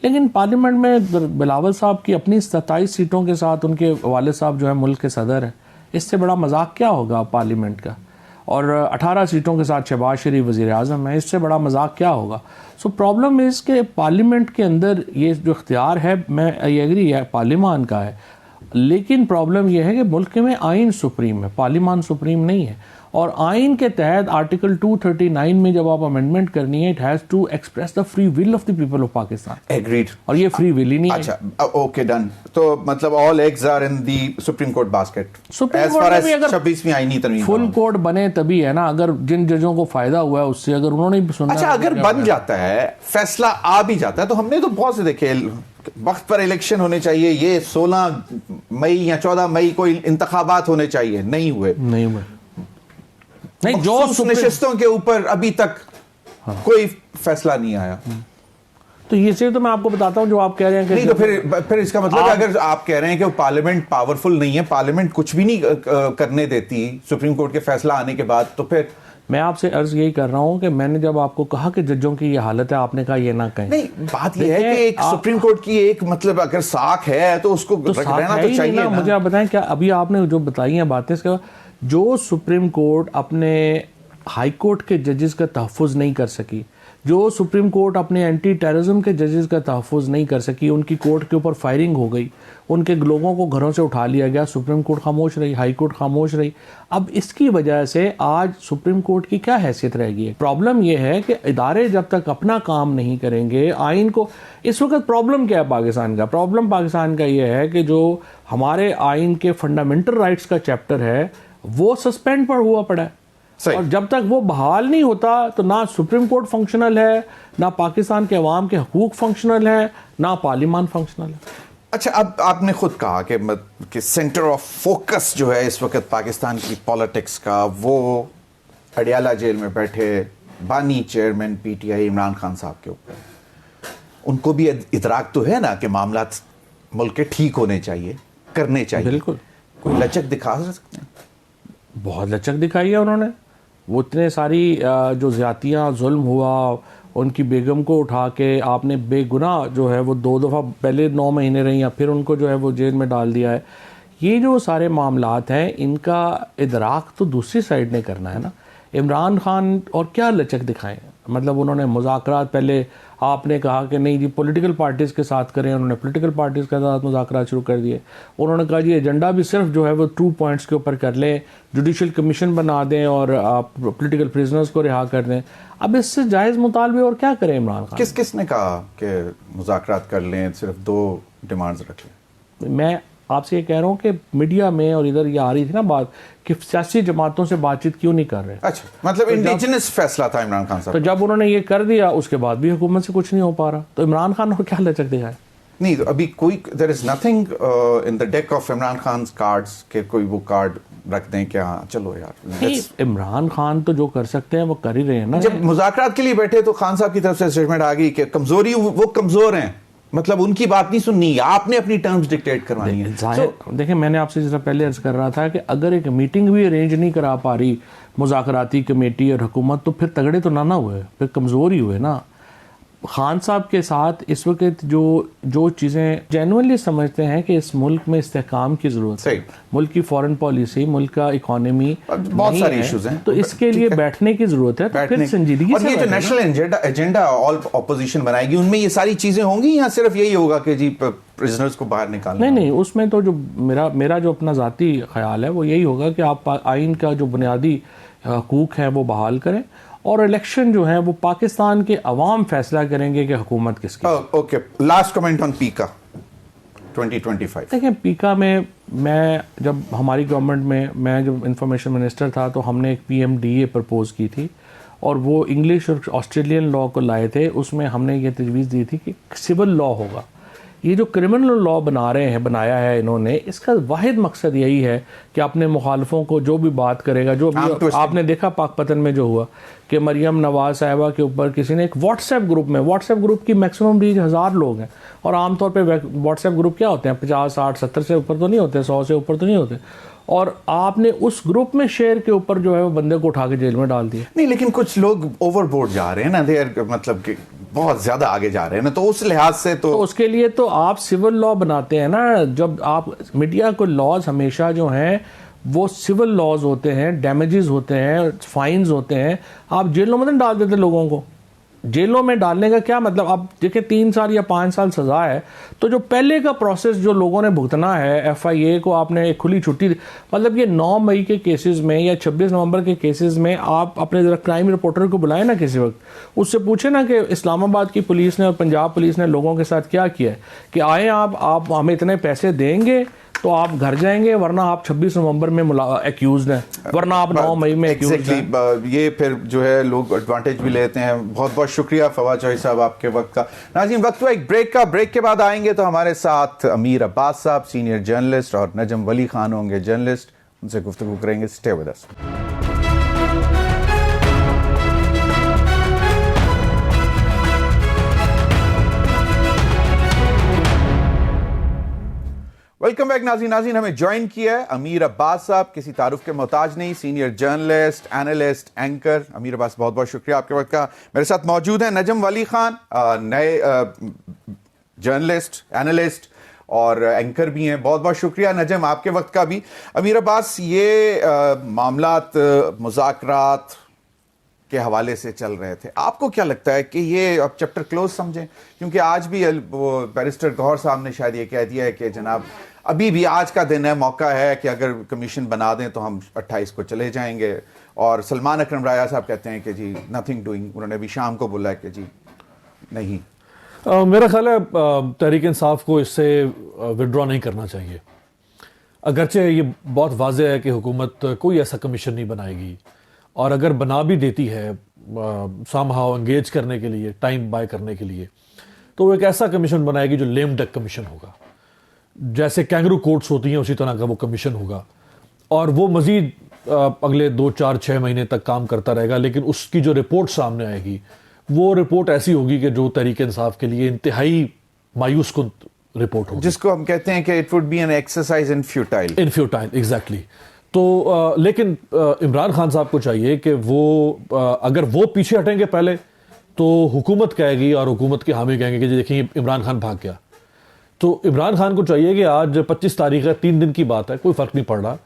لیکن پارلیمنٹ میں بلاول صاحب کی اپنی 27 سیٹوں کے ساتھ ان کے والد صاحب جو ہے ملک کے صدر ہیں، اس سے بڑا مذاق کیا ہوگا پارلیمنٹ کا، اور 18 سیٹوں کے ساتھ شہباز شریف وزیر اعظم ہے، اس سے بڑا مذاق کیا ہوگا. سو پرابلم از کہ پارلیمنٹ کے اندر یہ جو اختیار ہے، میں ایگری ہے پارلیمان کا ہے، لیکن پرابلم یہ ہے کہ ملک میں آئین سپریم ہے، پارلیمان سپریم نہیں ہے. اور آئین کے تحت آرٹیکل 239 میں جب آپ امینڈمنٹ کرنی ہے، it has to express the free will of the people of Pakistan. Agreed. اور یہ فری ول ہی نہیں ہے. اچھا اوکے ڈن. تو مطلب all eggs are in the supreme court basket. Supreme court میں بھی اگر 26ویں آئینی ترمیم فل کورٹ بنے تبھی ہے نا، اگر جن ججوں کو فائدہ ہوا ہے اس سے، اگر انہوں نے سننا. اچھا اگر بن جاتا ہے، فیصلہ آ بھی جاتا ہے، تو ہم نے تو بہت سے دیکھے وقت پر الیکشن ہونے چاہیے، یہ 16 مئی یا 14 مئی کو انتخابات ہونے چاہیے، نہیں ہوئے. نہیں، جو نشستوں کے اوپر ابھی تک کوئی فیصلہ نہیں آیا. تو یہ سے تو میں آپ کو بتاتا ہوں جو آپ کہہ رہے ہیں کہ نہیں، تو پھر اس کا مطلب اگر آپ کہہ رہے ہیں کہ پارلیمنٹ پاورفل نہیں ہے، پارلیمنٹ کچھ بھی نہیں کرنے دیتی سپریم کورٹ کے فیصلہ آنے کے بعد، تو پھر میں آپ سے عرض یہی کر رہا ہوں کہ میں نے جب آپ کو کہا کہ ججوں کی یہ حالت ہے، آپ نے کہا یہ نہ کہیں. نہیں، بات یہ ہے کہ ایک سپریم کورٹ کی ایک مطلب اگر ساکھ ہے تو اس کو رہنا تو چاہیے نا. مجھے آپ بتائیں کیا ابھی آپ نے جو بتائی ہیں باتیں، اس کا جو سپریم کورٹ اپنے ہائی کورٹ کے ججز کا تحفظ نہیں کر سکی، جو سپریم کورٹ اپنے اینٹی ٹیررزم کے ججز کا تحفظ نہیں کر سکی، ان کی کورٹ کے اوپر فائرنگ ہو گئی، ان کے لوگوں کو گھروں سے اٹھا لیا گیا، سپریم کورٹ خاموش رہی، ہائی کورٹ خاموش رہی. اب اس کی وجہ سے آج سپریم کورٹ کی کیا حیثیت رہ گئی ہے؟ پرابلم یہ ہے کہ ادارے جب تک اپنا کام نہیں کریں گے، آئین کو اس وقت پرابلم کیا ہے پاکستان کا؟ پرابلم پاکستان کا یہ ہے کہ جو ہمارے آئین کے فنڈامنٹل رائٹس کا چیپٹر ہے وہ سسپینڈ پر ہوا پڑا ہے، اور جب تک وہ بحال نہیں ہوتا تو نہ سپریم کورٹ فنکشنل ہے، نہ پاکستان کے عوام کے حقوق فنکشنل ہے، نہ پارلیمان فنکشنل ہے. اچھا، اب آپ نے خود کہا کہ سینٹر آف فوکس جو ہے اس وقت پاکستان کی پالیٹکس کا، وہ اڈیالہ جیل میں بیٹھے بانی chairman P T I Imran Khan صاحب کے اوپر. ان کو بھی ادراک تو ہے نا کہ معاملات ملک کے ٹھیک ہونے چاہیے، کرنے چاہیے. بالکل. کوئی لچک دکھا سکتے ہیں؟ بہت لچک دکھائی ہے انہوں نے. وہ اتنے ساری جو زیادتیاں، ظلم ہوا، ان کی بیگم کو اٹھا کے آپ نے بے گناہ جو ہے وہ 2 دفعہ پہلے 9 مہینے رہی ہیں، پھر ان کو جو ہے وہ جیل میں ڈال دیا ہے. یہ جو سارے معاملات ہیں ان کا ادراک تو دوسری سائڈ نے کرنا ہے نا. عمران خان اور کیا لچک دکھائیں؟ مطلب انہوں نے مذاکرات، پہلے آپ نے کہا کہ نہیں جی پولیٹیکل پارٹیز کے ساتھ کریں، انہوں نے پولیٹیکل پارٹیز کے ساتھ مذاکرات شروع کر دیے. انہوں نے کہا جی ایجنڈا بھی صرف جو ہے وہ 2 پوائنٹس کے اوپر کر لیں، جوڈیشل کمیشن بنا دیں اور آپ پولیٹیکل پریزنرز کو رہا کر دیں. اب اس سے جائز مطالبے اور کیا کریں عمران خان؟ کس نے کہا کہ مذاکرات کر لیں، صرف 2 ڈیمانڈز رکھ لیں؟ میں آپ سے یہ کہہ رہا ہوں کہ میڈیا میں اور ادھر یہ آ رہی تھی نا بات کہ سیاسی جماعتوں سے بات چیت کیوں نہیں کر رہے. اچھا، مطلب انڈیجنس فیصلہ تھا عمران خان صاحب. تو جب انہوں نے یہ کر دیا اس کے بعد بھی حکومت سے کچھ نہیں ہو پا رہا، تو عمران خان کو کیا لچک دکھائے؟ نہیں، تو ابھی کوئی there is nothing in the deck of Imran Khan cards کہ کوئی وہ کارڈ رکھ دیں کہ ہاں چلو یار. عمران خان تو جو کر سکتے ہیں وہ کر ہی رہے ہیں نا. جب مذاکرات کے لیے بیٹھے تو خان صاحب کی طرف سے اسٹیٹمنٹ آ گئی کہ کمزوری، وہ کمزور ہیں، مطلب ان کی بات نہیں سننی، آپ نے اپنی ٹرمز ڈکٹیٹ کروانی ہے. دیکھیں میں نے آپ سے جس طرح پہلے عرض کر رہا تھا کہ اگر ایک میٹنگ بھی ارینج نہیں کرا پا رہی مذاکراتی کمیٹی اور حکومت، تو پھر تگڑے تو نہ ہوئے، پھر کمزور ہی ہوئے نا. خان صاحب کے ساتھ اس وقت جو چیزیں جینوئنلی سمجھتے ہیں کہ اس ملک میں استحکام کی ضرورت ہے، ملک کی فارن پالیسی، ملک کا اکانومی، بہت سارے ایشوز ہیں، تو اس کے لیے بیٹھنے کی ضرورت ہے. پھر سنجیدگی سے، اور یہ جو نیشنل ایجنڈا آل اپوزیشن بنائے گی، ان میں یہ ساری چیزیں ہوں گی یا صرف یہی ہوگا کہ جی پرزنرز کو باہر نکالنا؟ نہیں، اس میں تو جو میرا جو اپنا ذاتی خیال ہے وہ یہی ہوگا کہ آپ آئین کا جو بنیادی حقوق ہیں وہ بحال کریں، اور الیکشن جو ہے وہ پاکستان کے عوام فیصلہ کریں گے کہ حکومت کس کی. Okay, last comment on پیکا 2025. دیکھیں پیکا میں جب ہماری گورنمنٹ میں جب انفارمیشن منسٹر تھا تو ہم نے ایک PMDA پرپوز کی تھی، اور وہ انگلش اور آسٹریلین لا کو لائے تھے. اس میں ہم نے یہ تجویز دی تھی کہ سول لا ہوگا. یہ جو کرمنل لا بنایا ہے انہوں نے، اس کا واحد مقصد یہی ہے کہ اپنے مخالفوں کو جو بھی بات کرے گا، جو آپ نے دیکھا پاک پتن میں جو ہوا کہ مریم نواز صاحبہ کے اوپر کسی نے ایک واٹس ایپ گروپ کی میکسیمم ریچ 1000 لوگ ہیں، اور عام طور پہ واٹس ایپ گروپ کیا ہوتے ہیں 50 60 70 سے اوپر تو نہیں ہوتے، 100 سے اوپر تو نہیں ہوتے. اور آپ نے اس گروپ میں شیئر کے اوپر جو ہے وہ بندے کو اٹھا کے جیل میں ڈال دیا. نہیں لیکن کچھ لوگ اوور بورڈ جا رہے ہیں نا, دیر مطلب کہ بہت زیادہ آگے جا رہے ہیں نا, تو اس لحاظ سے تو اس کے لیے تو آپ سول لا بناتے ہیں نا. جب آپ میڈیا کو لاز ہمیشہ جو ہیں وہ سول لاز ہوتے ہیں, ڈیمیجز ہوتے ہیں, فائنز ہوتے ہیں. آپ جیلوں میں نہیں ڈال دیتے لوگوں کو. جیلوں میں ڈالنے کا کیا مطلب؟ اب دیکھیں 3 سال یا 5 سال سزا ہے, تو جو پہلے کا پروسیس جو لوگوں نے بھگتنا ہے, ایف آئی اے کو آپ نے ایک کھلی چھٹی مطلب یہ 9 مئی کے کیسز میں یا 26 نومبر کے کیسز میں آپ اپنے ذرا کرائم رپورٹر کو بلائیں نا کسی وقت, اس سے پوچھیں نا کہ اسلام آباد کی پولیس نے اور پنجاب پولیس نے لوگوں کے ساتھ کیا کیا ہے, کہ آئیں آپ ہمیں اتنے پیسے دیں گے تو آپ گھر جائیں گے, ورنہ آپ 26 نومبر میں ایکیوزڈ ہیں, ورنہ آپ 9 مئی میں ایکیوزڈ ہیں. یہ پھر جو ہے لوگ ایڈوانٹیج بھی لیتے ہیں. بہت بہت شکریہ فواد چوہدری صاحب آپ کے وقت کا. ناظرین وقت ہوا ایک بریک کا, بریک کے بعد آئیں گے تو ہمارے ساتھ امیر عباس صاحب سینئر جرنلسٹ اور نجم ولی خان ہوں گے جرنلسٹ, ان سے گفتگو کریں گے. Stay with us. Welcome back ناظرین ہمیں جوائن کیا ہے امیر عباس صاحب, کسی تعارف کے محتاج نہیں, سینئر جرنلسٹ, اینالسٹ, اینکر. امیر عباس بہت بہت شکریہ آپ کے وقت کا. میرے ساتھ موجود ہیں نجم ولی خان, نئے جرنلسٹ, اینالسٹ اور اینکر بھی ہیں. بہت بہت شکریہ نجم آپ کے وقت کا بھی. امیر عباس, یہ معاملات مذاکرات کے حوالے سے چل رہے تھے, آپ کو کیا لگتا ہے کہ یہ اب چیپٹر کلوز سمجھیں؟ کیونکہ آج بھی وہ بیرسٹر گوہر صاحب نے شاید یہ کہہ دیا ہے کہ جناب ابھی بھی آج کا دن ہے, موقع ہے کہ اگر کمیشن بنا دیں تو ہم 28 کو چلے جائیں گے. اور سلمان اکرم رایا صاحب کہتے ہیں کہ جی نتھنگ ڈوئنگ, انہوں نے بھی شام کو بولا ہے کہ جی نہیں. میرا خیال ہے تحریک انصاف کو اس سے وڈرا نہیں کرنا چاہیے. اگرچہ یہ بہت واضح ہے کہ حکومت کوئی ایسا کمیشن نہیں بنائے گی, اور اگر بنا بھی دیتی ہے سام ہاؤ انگیج کرنے کے لیے, ٹائم بائی کرنے کے لیے, تو وہ ایک ایسا کمیشن بنائے گی جو لیم ڈک کمیشن ہوگا. جیسے کینگرو کورٹس ہوتی ہیں اسی طرح کا وہ کمیشن ہوگا, اور وہ مزید اگلے 2 4 6 مہینے تک کام کرتا رہے گا. لیکن اس کی جو رپورٹ سامنے آئے گی وہ رپورٹ ایسی ہوگی کہ جو تحریک انصاف کے لیے انتہائی مایوس کن رپورٹ ہوگی, جس کو ہم کہتے ہیں کہ it would be an exercise in futile. Exactly. تو لیکن عمران خان صاحب کو چاہیے کہ وہ اگر وہ پیچھے ہٹیں گے پہلے تو حکومت کہے گی, اور حکومت کے حامی کہیں گے کہ دیکھیں عمران خان بھاگ گیا. تو عمران خان کو چاہیے کہ آج 25 تاریخ ہے, 3 دن کی بات ہے, کوئی فرق نہیں پڑ رہا.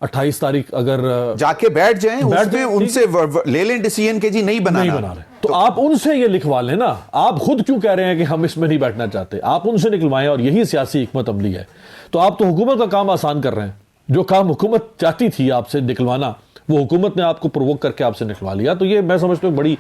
28 تاریخ اگر جا کے بیٹھ جائیں, ان سے لے لیں ڈیسیژن کہ جی نہیں بنا رہے, تو آپ ان سے یہ لکھوا لیں نا. آپ خود کیوں کہہ رہے ہیں کہ ہم اس میں نہیں بیٹھنا چاہتے؟ آپ ان سے نکلوائیں, اور یہی سیاسی حکمت عملی ہے. تو آپ تو حکومت کا کام آسان کر رہے ہیں. جو کام حکومت چاہتی تھی آپ سے نکلوانا, وہ حکومت نے آپ کو پرووک کر کے آپ سے نکلوا لیا. تو یہ میں سمجھتا ہوں بڑی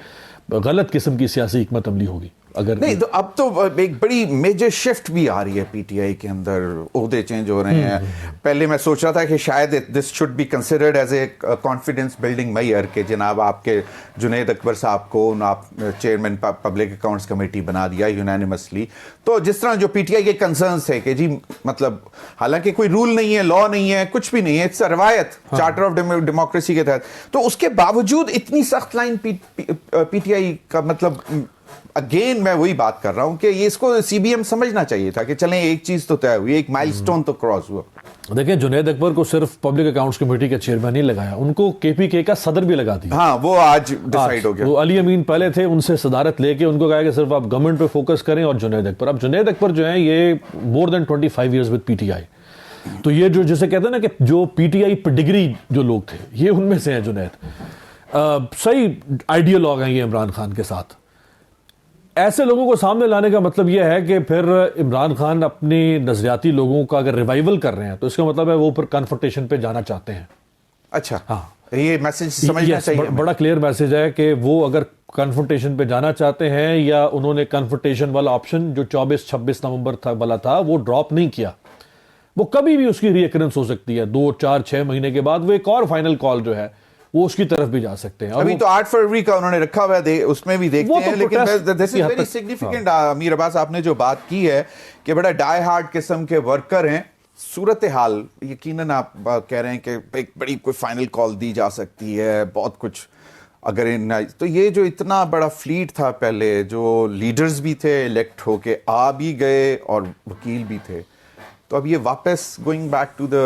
غلط قسم کی سیاسی حکمت عملی ہوگی. اگر نہیں تو اب تو ایک بڑی میجر شفٹ بھی آ رہی ہے پی ٹی آئی کے اندر, عہدے چینج ہو رہے ہیں. پہلے میں سوچ رہا تھا کہ شاید this should be considered as a confidence building measure, کہ جناب آپ کے جنید اکبر صاحب کو آپ چیئرمین پبلک اکاؤنٹس کمیٹی بنا دیا یونینیمسلی. تو جس طرح جو پی ٹی آئی کے کنسرنس تھے کہ جی مطلب حالانکہ کوئی رول نہیں ہے, لا نہیں ہے, کچھ بھی نہیں ہے, اٹس روایت چارٹر آف ڈیموکریسی کے تحت, تو اس کے باوجود اتنی سخت لائن پی ٹی آئی کا, مطلب اگین میں وہی بات کر رہا ہوں کہ یہ اس کو سی بی ایم سمجھنا چاہیے تھا کہ چلیں ایک چیز تو طے ہوئی, ایک مائل سٹون تو کراس ہوا. دیکھیں جنید اکبر کو صرف پبلک اکاؤنٹس کمیٹی کا چیئرمین نہیں لگایا, ان کو کے پی کے کا صدر بھی لگا دیا. ہاں وہ آج ڈیسائیڈ ہو گیا. وہ علی امین پہلے تھے, ان سے صدارت لے کے ان کو کہا کہ صرف آپ گورنمنٹ پہ فوکس کریں, اور جنید اکبر. اب جنید اکبر جو ہیں یہ مور دین 25 years with P T I. تو یہ جو جسے کہتے ہیں نا کہ جو پی ٹی آئی پیڈگری جو لوگ تھے, یہ ان میں سے ہیں جنید. صحیح آئیڈیالوگ ہیں یہ عمران خان کے ساتھ. ایسے لوگوں کو سامنے لانے کا مطلب یہ ہے کہ پھر عمران خان اپنی نظریاتی لوگوں کا اگر ریوائول کر رہے ہیں تو اس کا مطلب ہے وہ پھر کنفرنٹیشن پہ جانا چاہتے ہیں. اچھا, ہاں, یہ میسج سمجھنا چاہیے. بڑا کلیئر میسج ہے کہ وہ اگر کنفرنٹیشن پہ جانا چاہتے ہیں, یا انہوں نے کنفرنٹیشن والا آپشن جو 24-26 نومبر والا تھا وہ ڈراپ نہیں کیا. وہ کبھی بھی اس کی ری ایکرنس ہو سکتی ہے, 2 4 6 مہینے کے بعد وہ ایک اور فائنل کال جو ہے وہ اس کی طرف بھی جا سکتے ہیں. ابھی تو 8 فروری کا انہوں نے رکھا ہوا ہے, اس میں بھی دیکھتے ہیں. لیکن دس از ویری سگنیفیکنٹ امیر عباس, آپ نے جو بات کی ہے کہ بڑا ڈائی ہارڈ قسم کے ورکر ہیں. صورتحال یقیناً آپ کہہ رہے ہیں کہ ایک بڑی کوئی فائنل کال دی جا سکتی ہے, بہت کچھ اگر تو یہ جو اتنا بڑا فلیٹ تھا پہلے, جو لیڈرز بھی تھے الیکٹ ہو کے آ بھی گئے اور وکیل بھی تھے, تو اب یہ واپس گوئنگ بیک ٹو دا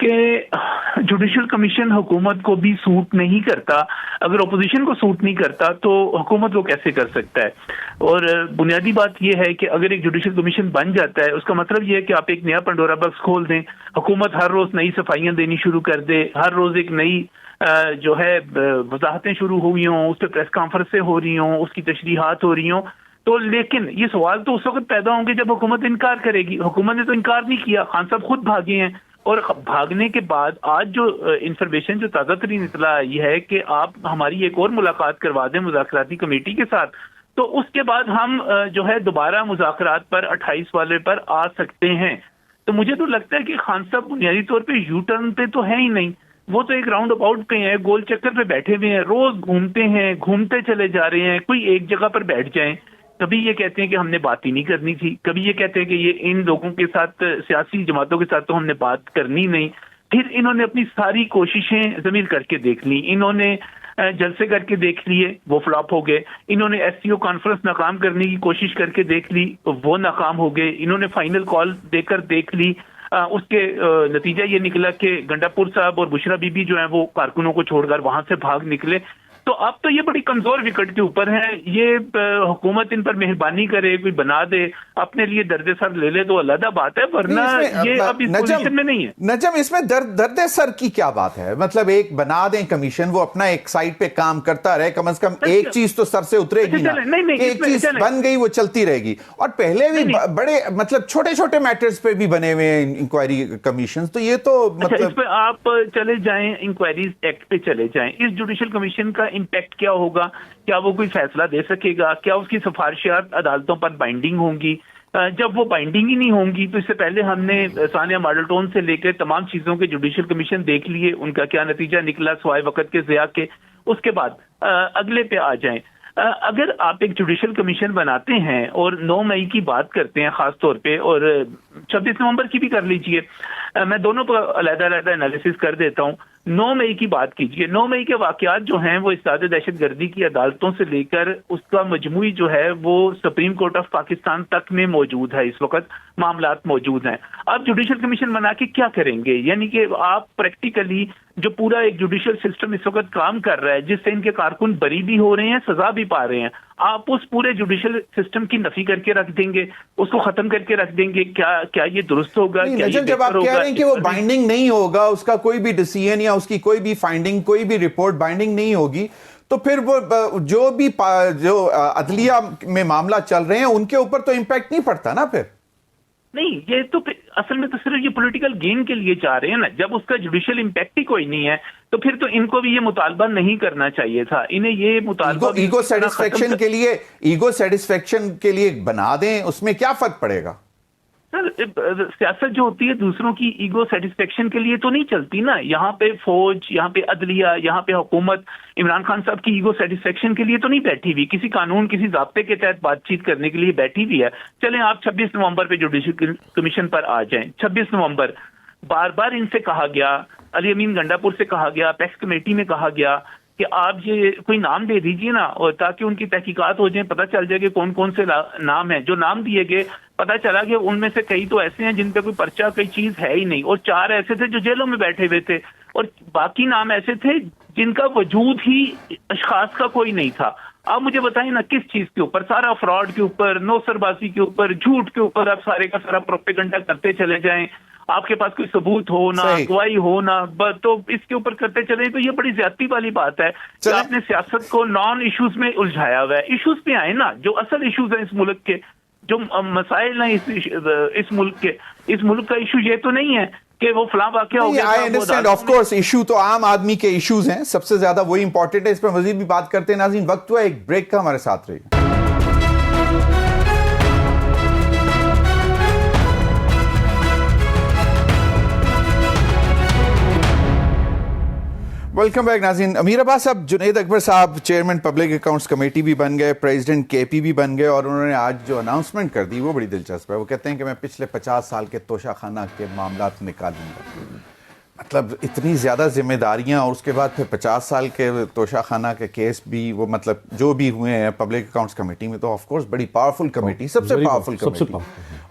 کہ جوڈیشل کمیشن حکومت کو بھی سوٹ نہیں کرتا. اگر اپوزیشن کو سوٹ نہیں کرتا تو حکومت کو کیسے کر سکتا ہے؟ اور بنیادی بات یہ ہے کہ اگر ایک جوڈیشل کمیشن بن جاتا ہے اس کا مطلب یہ ہے کہ آپ ایک نیا پنڈورا باکس کھول دیں. حکومت ہر روز نئی صفائیاں دینی شروع کر دے, ہر روز ایک نئی جو ہے وضاحتیں شروع ہوئی ہوں, اس پہ پریس کانفرنسیں ہو رہی ہوں, اس کی تشریحات ہو رہی ہوں. تو لیکن یہ سوال تو اس وقت پیدا ہوں گے جب حکومت انکار کرے گی. حکومت نے تو انکار نہیں کیا, خان صاحب خود بھاگے ہیں. اور بھاگنے کے بعد آج جو انفارمیشن جو تازہ ترین اطلاع یہ ہے کہ آپ ہماری ایک اور ملاقات کروا دیں مذاکراتی کمیٹی کے ساتھ, تو اس کے بعد ہم جو ہے دوبارہ مذاکرات پر 28 والے پر آ سکتے ہیں. تو مجھے تو لگتا ہے کہ خان صاحب بنیادی طور پہ یو ٹرن پہ تو ہے ہی نہیں, وہ تو ایک راؤنڈ اباؤٹ پہ ہیں, گول چکر پہ بیٹھے ہوئے ہیں, روز گھومتے ہیں, گھومتے چلے جا رہے ہیں. کوئی ایک جگہ پر بیٹھ جائیں, کبھی یہ کہتے ہیں کہ ہم نے بات ہی نہیں کرنی تھی, کبھی یہ کہتے ہیں کہ یہ ان لوگوں کے ساتھ سیاسی جماعتوں کے ساتھ تو ہم نے بات کرنی نہیں. پھر انہوں نے اپنی ساری کوششیں ضمیر کر کے دیکھ لی, انہوں نے جلسے کر کے دیکھ لیے, وہ فلاپ ہو گئے. انہوں نے ایس سی او کانفرنس ناکام کرنے کی کوشش کر کے دیکھ لی, وہ ناکام ہو گئے. انہوں نے فائنل کال دے کر دیکھ لی, اس کے نتیجہ یہ نکلا کہ گنڈا پور صاحب اور بشرا بی بی جو ہیں وہ کارکنوں کو چھوڑ کر وہاں سے بھاگ نکلے. تو اب تو یہ بڑی کمزور وکٹ کے اوپر ہیں. یہ حکومت ان پر مہربانی کرے, کوئی بنا دے, اپنے لیے درد سر لے لے تو علیحدہ بات ہے, ورنہ یہ اب اس پوزیشن میں نہیں ہے. نجم, اس میں درد سر کی کیا بات ہے؟ مطلب ایک بنا دیں کمیشن, وہ اپنا ایک سائٹ پہ کام کرتا رہے, کم از کم ایک چیز تو سر سے اترے گی نا, ایک چیز بن گئی وہ چلتی رہے گی. اور پہلے بھی بڑے مطلب چھوٹے چھوٹے میٹرز پہ بھی بنے ہوئے ہیں انکوائری کمیشن, تو یہ تو مطلب اس پہ آپ چلے جائیں, انکوائریز ایکٹ پہ چلے جائیں. اس جوڈیشل کمیشن کا امپیکٹ کیا ہوگا؟ کیا وہ کوئی فیصلہ دے سکے گا؟ کیا اس کی سفارشات عدالتوں پر بائنڈنگ ہوں گی؟ جب وہ بائنڈنگ ہی نہیں ہوں گی تو اس سے پہلے ہم نے ثانیہ ماڈل ٹون سے لے کے تمام چیزوں کے جوڈیشل کمیشن دیکھ لیے, ان کا کیا نتیجہ نکلا سوائے وقت کے ضیاع کے. اس کے بعد اگلے پہ آ جائیں. اگر آپ ایک جوڈیشل کمیشن بناتے ہیں اور 9 مئی کی بات کرتے ہیں خاص طور پہ, اور 26 نومبر کی بھی کر لیجئے, میں دونوں پر علیحدہ علیحدہ انالیسس کر دیتا ہوں. 9 مئی کی بات کیجئے. 9 مئی کے واقعات جو ہیں وہ اصلاح دہشت گردی کی عدالتوں سے لے کر اس کا مجموعی جو ہے وہ سپریم کورٹ آف پاکستان تک میں موجود ہے, اس وقت معاملات موجود ہیں. آپ جوڈیشل کمیشن بنا کے کیا کریں گے؟ یعنی کہ آپ پریکٹیکلی جو پورا ایک جوڈیشل سسٹم اس وقت کام کر رہا ہے, جس سے ان کے کارکن بری بھی ہو رہے ہیں, سزا بھی پا رہے ہیں, آپ اس پورے جوڈیشل سسٹم کی نفی کر کے رکھ دیں گے, اس کو ختم کر کے رکھ دیں گے؟ کیا یہ درست ہوگا؟ جب آپ کہہ رہے ہیں کہ وہ بائنڈنگ نہیں ہوگا, اس کا کوئی بھی ڈیسیژن یا اس کی کوئی بھی فائنڈنگ, کوئی بھی رپورٹ بائنڈنگ نہیں ہوگی, تو پھر وہ جو عدلیہ میں معاملہ چل رہے ہیں ان کے اوپر تو امپیکٹ نہیں پڑتا نا پھر؟ نہیں, یہ تو اصل میں تو صرف یہ پولیٹیکل گین کے لیے چاہ رہے ہیں نا. جب اس کا جوڈیشل امپیکٹ ہی کوئی نہیں ہے تو پھر تو ان کو بھی یہ مطالبہ نہیں کرنا چاہیے تھا. انہیں یہ مطالبہ ایگو سیٹسفیکشن کے لیے بنا دیں, اس میں کیا فرق پڑے گا؟ سر, سیاست جو ہوتی ہے دوسروں کی ایگو سیٹسفیکشن کے لیے تو نہیں چلتی نا. یہاں پہ فوج, یہاں پہ عدلیہ, یہاں پہ حکومت عمران خان صاحب کی ایگو سیٹسفیکشن کے لیے تو نہیں بیٹھی ہوئی, کسی قانون کسی ضابطے کے تحت بات چیت کرنے کے لیے بیٹھی ہوئی ہے. چلیں آپ 26 نومبر پہ جوڈیشل کمیشن پر آ جائیں. 26 نومبر بار بار ان سے کہا گیا, علی امین گنڈا پور سے کہا گیا, پیکس کمیٹی میں کہا گیا کہ آپ یہ کوئی نام دے دیجئے نا, اور تاکہ ان کی تحقیقات ہو جائیں, پتہ چل جائے کہ کون کون سے نام ہیں. جو نام دیے گئے پتہ چلا کہ ان میں سے کئی تو ایسے ہیں جن پہ کوئی پرچہ کوئی چیز ہے ہی نہیں, اور 4 ایسے تھے جو جیلوں میں بیٹھے ہوئے تھے, اور باقی نام ایسے تھے جن کا وجود ہی اشخاص کا کوئی نہیں تھا. آپ مجھے بتائیں نا کس چیز کے اوپر؟ سارا فراڈ کے اوپر, نوسر بازی کے اوپر, جھوٹ کے اوپر آپ سارے کا سارا پروپیگنڈا کرتے چلے جائیں. آپ کے پاس کوئی ثبوت ہو نہ, گواہی ہو نہ, تو اس کے اوپر کرتے چلیں تو یہ بڑی زیادتی والی بات ہے کہ آپ نے سیاست کو نان ایشوز میں الجھایا ہوا ہے. ایشوز پہ آئے نا, جو اصل ایشوز ہیں اس ملک کے, جو مسائل ہیں اس ملک کے. اس ملک کا ایشو یہ تو نہیں ہے کہ وہ فلاں واقعہ ہو گیا. I understand, of course, issue تو عام آدمی کے ایشوز ہیں, سب سے زیادہ وہی امپورٹنٹ ہے. اس پر مزید بھی بات کرتے ہیں. ناظرین, وقت ہوا ایک بریک کا, ہمارے ساتھ رہیے. ویلکم بیک ناظرین. امیر عباس صاحب, جنید اکبر صاحب چیئرمین پبلک اکاؤنٹس کمیٹی بھی بن گئے, پریزیڈنٹ کے پی بھی بن گئے, اور انہوں نے آج جو اناؤنسمنٹ کر دی وہ بڑی دلچسپ ہے. وہ کہتے ہیں کہ میں پچھلے 50 سال کے توشہ خانہ کے معاملات نکالوں گا. مطلب اتنی زیادہ ذمہ داریاں, اور اس کے بعد پھر 50 سال کے توشہ خانہ کے کیس بھی, وہ مطلب جو بھی ہوئے ہیں پبلک اکاؤنٹس کمیٹی میں, تو آف کورس بڑی پاورفل کمیٹی, سب سے پاورفل کمیٹی.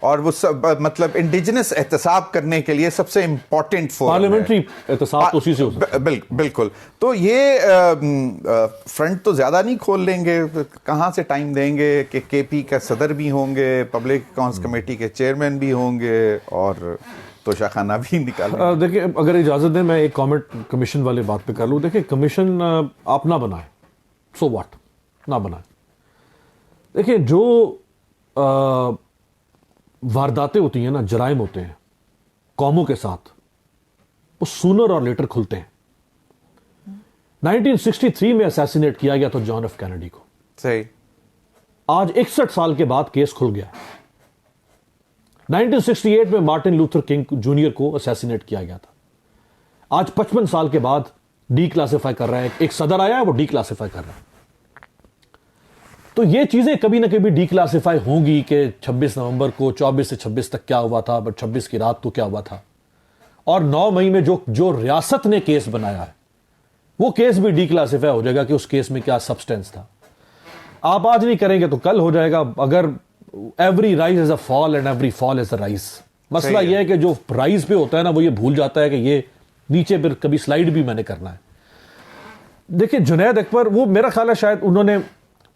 اور وہ سب مطلب انڈیجنس احتساب کرنے کے لیے سب سے امپورٹنٹ فورم ہے. پارلیمنٹری احتساب تو اسی سے ہو سکتا ہے. بالکل. تو یہ فرنٹ تو زیادہ نہیں کھول لیں گے, کہاں سے ٹائم دیں گے کہ کے پی کا صدر بھی ہوں گے, پبلک اکاؤنٹس کمیٹی کے چیئرمین بھی ہوں گے, اور توشہ خانہ بھی نکالیں. دیکھیں اگر اجازت دیں میں ایک کامنٹ کمیشن والے بات پہ کر لوں. دیکھیں کمیشن آپ نہ بنائیں, سو واٹ, نہ بنائیں. دیکھیں جو وارداتیں ہوتی ہیں نا, جرائم ہوتے ہیں قوموں کے ساتھ, وہ سونر اور لیٹر کھلتے ہیں. 1963 میں اسیسینیٹ کیا گیا تو جان ایف کینیڈی کو, صحیح. آج 61 سال کے بعد کیس کھل گیا. 1968 میں مارٹن لوتھر کنگ جونیئر کو اسیسینیٹ کیا گیا تھا. آج 55 سال کے بعد ڈی کلاسیفائی کر رہا ہے, ایک صدر آیا ہے وہ ڈی کلاسیفائی کر رہا ہے. تو یہ چیزیں کبھی نہ کبھی ڈی کلاسیفائی ہوں گی کہ 26 نومبر کو 24 سے 26 تک کیا ہوا تھا, بٹ 26 کی رات کو کیا ہوا تھا, اور 9 مئی میں جو ریاست نے کیس بنایا ہے وہ کیس بھی ڈی کلاسیفائی ہو جائے گا کہ اس کیس میں کیا سبسٹینس تھا. آپ آج نہیں کریں گے تو کل ہو جائے گا. اگر every rise is a fall and every fall is a rise. مسئلہ یہ ہے کہ جو رائز پہ ہوتا ہے نا وہ یہ بھول جاتا ہے کہ یہ نیچے پھر کبھی سلائیڈ بھی میں نے کرنا ہے. دیکھیں جنید اکبر, وہ میرا خیال ہے شاید انہوں نے,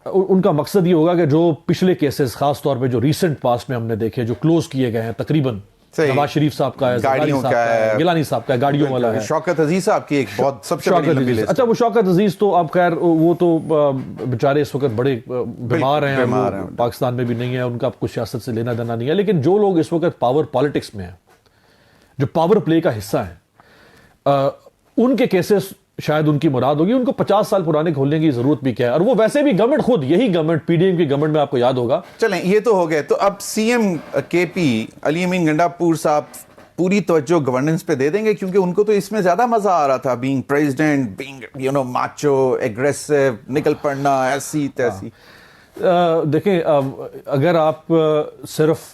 ان کا مقصد یہ ہوگا کہ جو پچھلے کیسز خاص طور پہ جو ریسنٹ پاسٹ میں ہم نے دیکھے جو کلوز کیے گئے ہیں, تقریباً نواز شریف صاحب کا ہے, گاڑیوں کا ہے, گیلانی صاحب کا ہے, گاڑیوں والا ہے, شوکت عزیز صاحب کی ایک بہت سب سے بڑی لمبی لسٹ. اچھا وہ شوکت عزیز تو اب خیر وہ تو بیچارے اس وقت بڑے بیمار ہیں, پاکستان میں بھی نہیں ہے, ان کا کچھ سیاست سے لینا دینا نہیں ہے. لیکن جو لوگ اس وقت پاور پالیٹکس میں ہیں, جو پاور پلے کا حصہ ہیں, ان کے کیسز شاید ان کی مراد ہوگی. ان کو 50 سال پرانے کھولنے کی ضرورت بھی کیا ہے, اور وہ ویسے بھی گورنمنٹ خود, یہی گورنمنٹ پی ڈی ایم کی گورنمنٹ میں آپ کو یاد ہوگا. چلیں یہ تو ہو گئے. تو اب سی ایم کے پی علی امین گنڈاپور صاحب پوری توجہ گورننس پہ دے دیں گے, کیونکہ ان کو تو اس میں زیادہ مزہ آ رہا تھا, being president, being Machu, aggressive, نکل پڑنا, ایسی تیسی. دیکھیں اگر آپ صرف